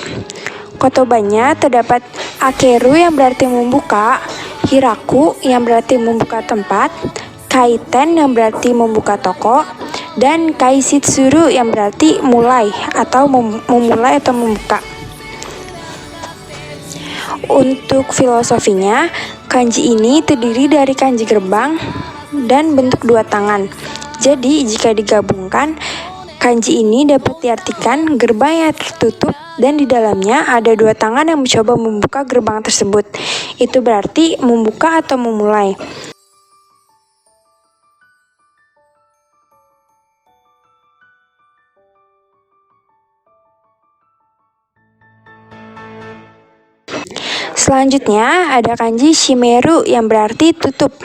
Kotobanya terdapat akeru yang berarti membuka, hiraku yang berarti membuka tempat, kaiten yang berarti membuka toko, dan kaisitsuru yang berarti mulai atau memulai atau membuka. Untuk filosofinya, kanji ini terdiri dari kanji gerbang dan bentuk dua tangan. Jadi, jika digabungkan, kanji ini dapat diartikan gerbang yang tertutup dan di dalamnya ada dua tangan yang mencoba membuka gerbang tersebut. Itu berarti membuka atau memulai. Selanjutnya ada kanji shimeru yang berarti tutup.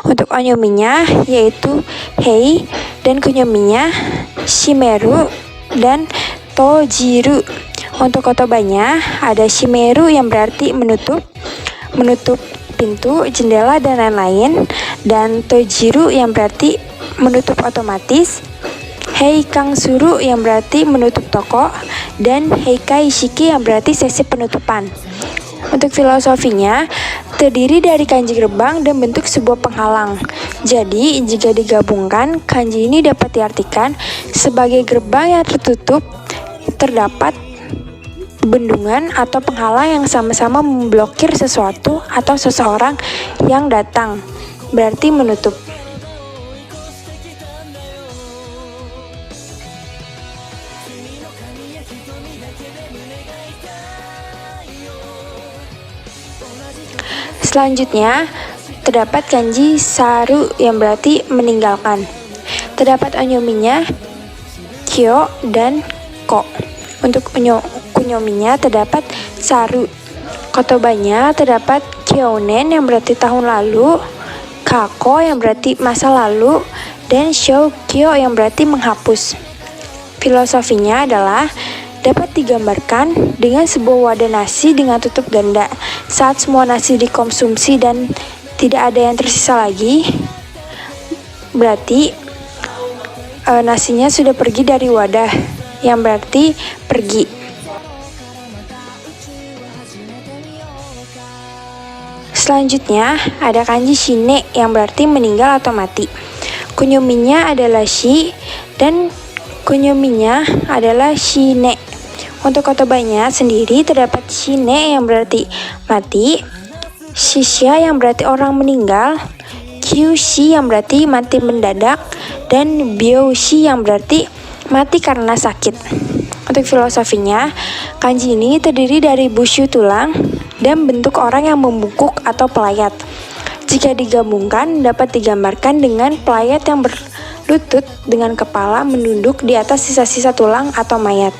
Untuk onyominya yaitu hei dan kunyominya shimeru dan tojiru. Untuk kotobanya ada shimeru yang berarti menutup pintu, jendela, dan lain-lain, dan tojiru yang berarti menutup otomatis, Heikang Suru yang berarti menutup toko, dan Heikai Shiki yang berarti sesi penutupan. Untuk filosofinya, terdiri dari kanji gerbang dan bentuk sebuah penghalang. Jadi, jika digabungkan, kanji ini dapat diartikan sebagai gerbang yang tertutup, terdapat bendungan atau penghalang yang sama-sama memblokir sesuatu atau seseorang yang datang, berarti menutup. Selanjutnya, terdapat kanji saru yang berarti meninggalkan. Terdapat onyominya kyo dan ko. Untuk kunyominya terdapat saru. Kotobanya terdapat kyonen yang berarti tahun lalu, kako yang berarti masa lalu, dan shoukyo yang berarti menghapus. Filosofinya adalah dapat digambarkan dengan sebuah wadah nasi dengan tutup ganda. Saat semua nasi dikonsumsi dan tidak ada yang tersisa lagi, berarti nasinya sudah pergi dari wadah, yang berarti pergi. Selanjutnya ada kanji shine yang berarti meninggal atau mati. Kunyominya adalah shi dan kunyominya adalah shine. Untuk kotobanya sendiri terdapat shine yang berarti mati, shishya yang berarti orang meninggal, kyushi yang berarti mati mendadak, dan byoshi yang berarti mati karena sakit. Untuk filosofinya, kanji ini terdiri dari bushu tulang dan bentuk orang yang membungkuk atau pelayat. Jika digabungkan dapat digambarkan dengan pelayat yang berlutut dengan kepala menunduk di atas sisa-sisa tulang atau mayat.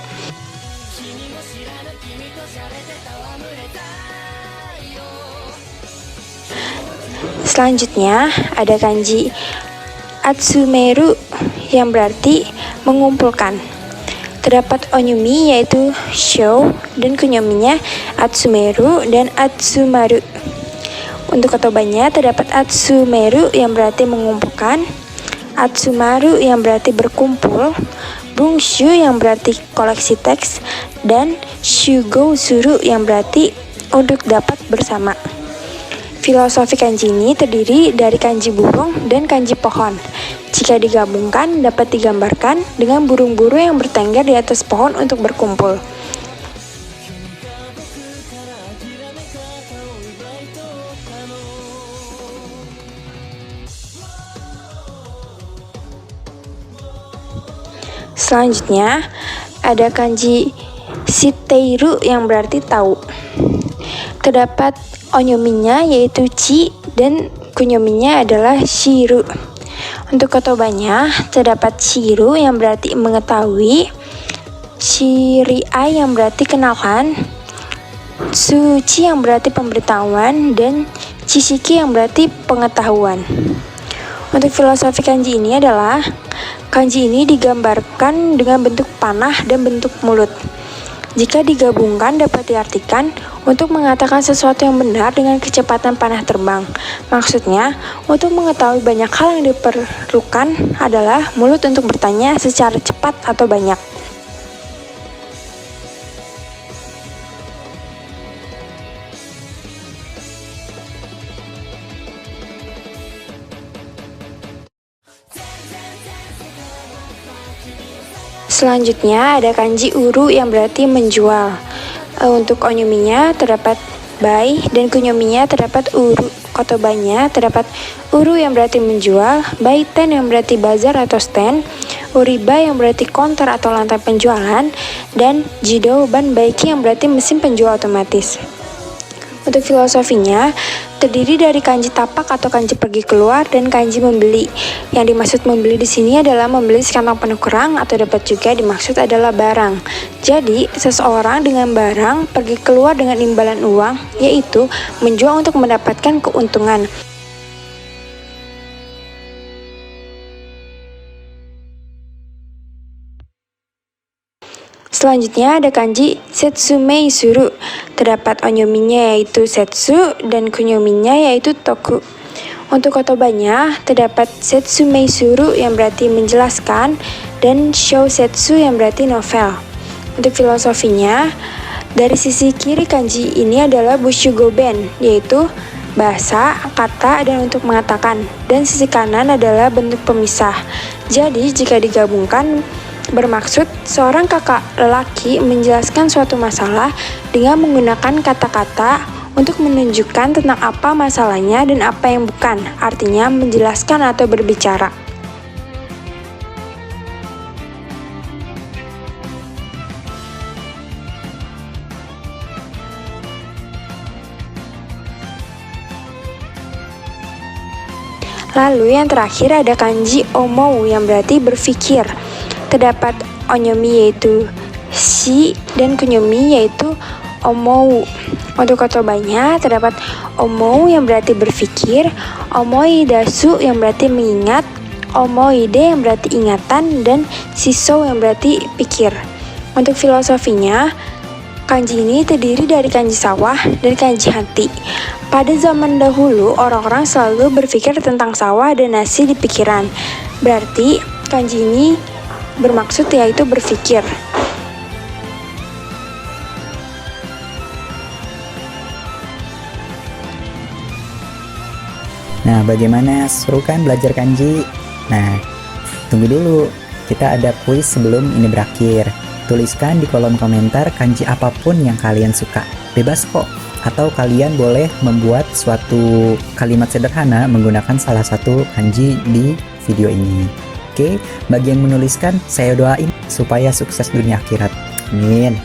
Selanjutnya ada kanji atsumeru yang berarti mengumpulkan. Terdapat onyomi yaitu shou dan kunyominya atsumeru dan atsumaru. Untuk kotobanya terdapat atsumeru yang berarti mengumpulkan, atsumaru yang berarti berkumpul, bungshu yang berarti koleksi teks, dan shugou suru yang berarti untuk dapat bersama. Filosofi kanji ini terdiri dari kanji burung dan kanji pohon. Jika digabungkan dapat digambarkan dengan burung-burung yang bertengger di atas pohon untuk berkumpul. Selanjutnya ada kanji shiteiru yang berarti tahu. Terdapat onyominya yaitu chi dan kunyominya adalah shiru. Untuk kotobanya terdapat shiru yang berarti mengetahui, shiriai yang berarti kenalan, suci yang berarti pemberitahuan, dan chisiki yang berarti pengetahuan. Untuk filosofi kanji ini adalah kanji ini digambarkan dengan bentuk panah dan bentuk mulut. Jika digabungkan dapat diartikan untuk mengatakan sesuatu yang benar dengan kecepatan panah terbang. Maksudnya, untuk mengetahui banyak hal yang diperlukan adalah mulut untuk bertanya secara cepat atau banyak. Selanjutnya ada kanji uru yang berarti menjual. Untuk onyominya terdapat bai dan kunyominya terdapat uru. Kotobanya terdapat uru yang berarti menjual, baiten yang berarti bazar atau stand, uriba yang berarti counter atau lantai penjualan, dan jidou ban baiki yang berarti mesin penjual otomatis. Untuk filosofinya, terdiri dari kanji tapak atau kanji pergi keluar dan kanji membeli. Yang dimaksud membeli di sini adalah membeli sekantong penuh kerang atau dapat juga dimaksud adalah barang. Jadi, seseorang dengan barang pergi keluar dengan imbalan uang, yaitu menjual untuk mendapatkan keuntungan. Selanjutnya ada kanji setsumei suru. Terdapat onyominya yaitu setsu dan kunyominya yaitu toku. Untuk kotobanya, terdapat setsu meisuru yang berarti menjelaskan dan shousetsu yang berarti novel. Untuk filosofinya, dari sisi kiri kanji ini adalah bushugoben, yaitu bahasa, kata, dan untuk mengatakan. Dan sisi kanan adalah bentuk pemisah. Jadi, jika digabungkan, bermaksud seorang kakak lelaki menjelaskan suatu masalah dengan menggunakan kata-kata untuk menunjukkan tentang apa masalahnya dan apa yang bukan, artinya menjelaskan atau berbicara. Lalu yang terakhir ada kanji omou yang berarti berpikir. Terdapat onyomi yaitu shi dan kunyomi yaitu omou. Untuk kotobanya terdapat omou yang berarti berpikir, omoidasu yang berarti mengingat, omoide yang berarti ingatan, dan shissou yang berarti pikir. Untuk filosofinya, kanji ini terdiri dari kanji sawah dan kanji hati. Pada zaman dahulu, orang-orang selalu berpikir tentang sawah dan nasi di pikiran. Berarti, kanji ini bermaksud yaitu berpikir. Nah, bagaimana? Seru kan belajar kanji? Nah, tunggu dulu. Kita ada kuis sebelum ini berakhir. Tuliskan di kolom komentar kanji apapun yang kalian suka. Bebas kok. Atau kalian boleh membuat suatu kalimat sederhana menggunakan salah satu kanji di video ini. Oke, bagi yang menuliskan, saya doain supaya sukses dunia akhirat. Amin.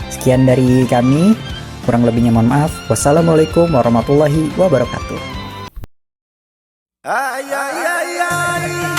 Sekian dari kami. Kurang lebihnya mohon maaf. Wassalamualaikum warahmatullahi wabarakatuh. Ay, ay, ay, ay.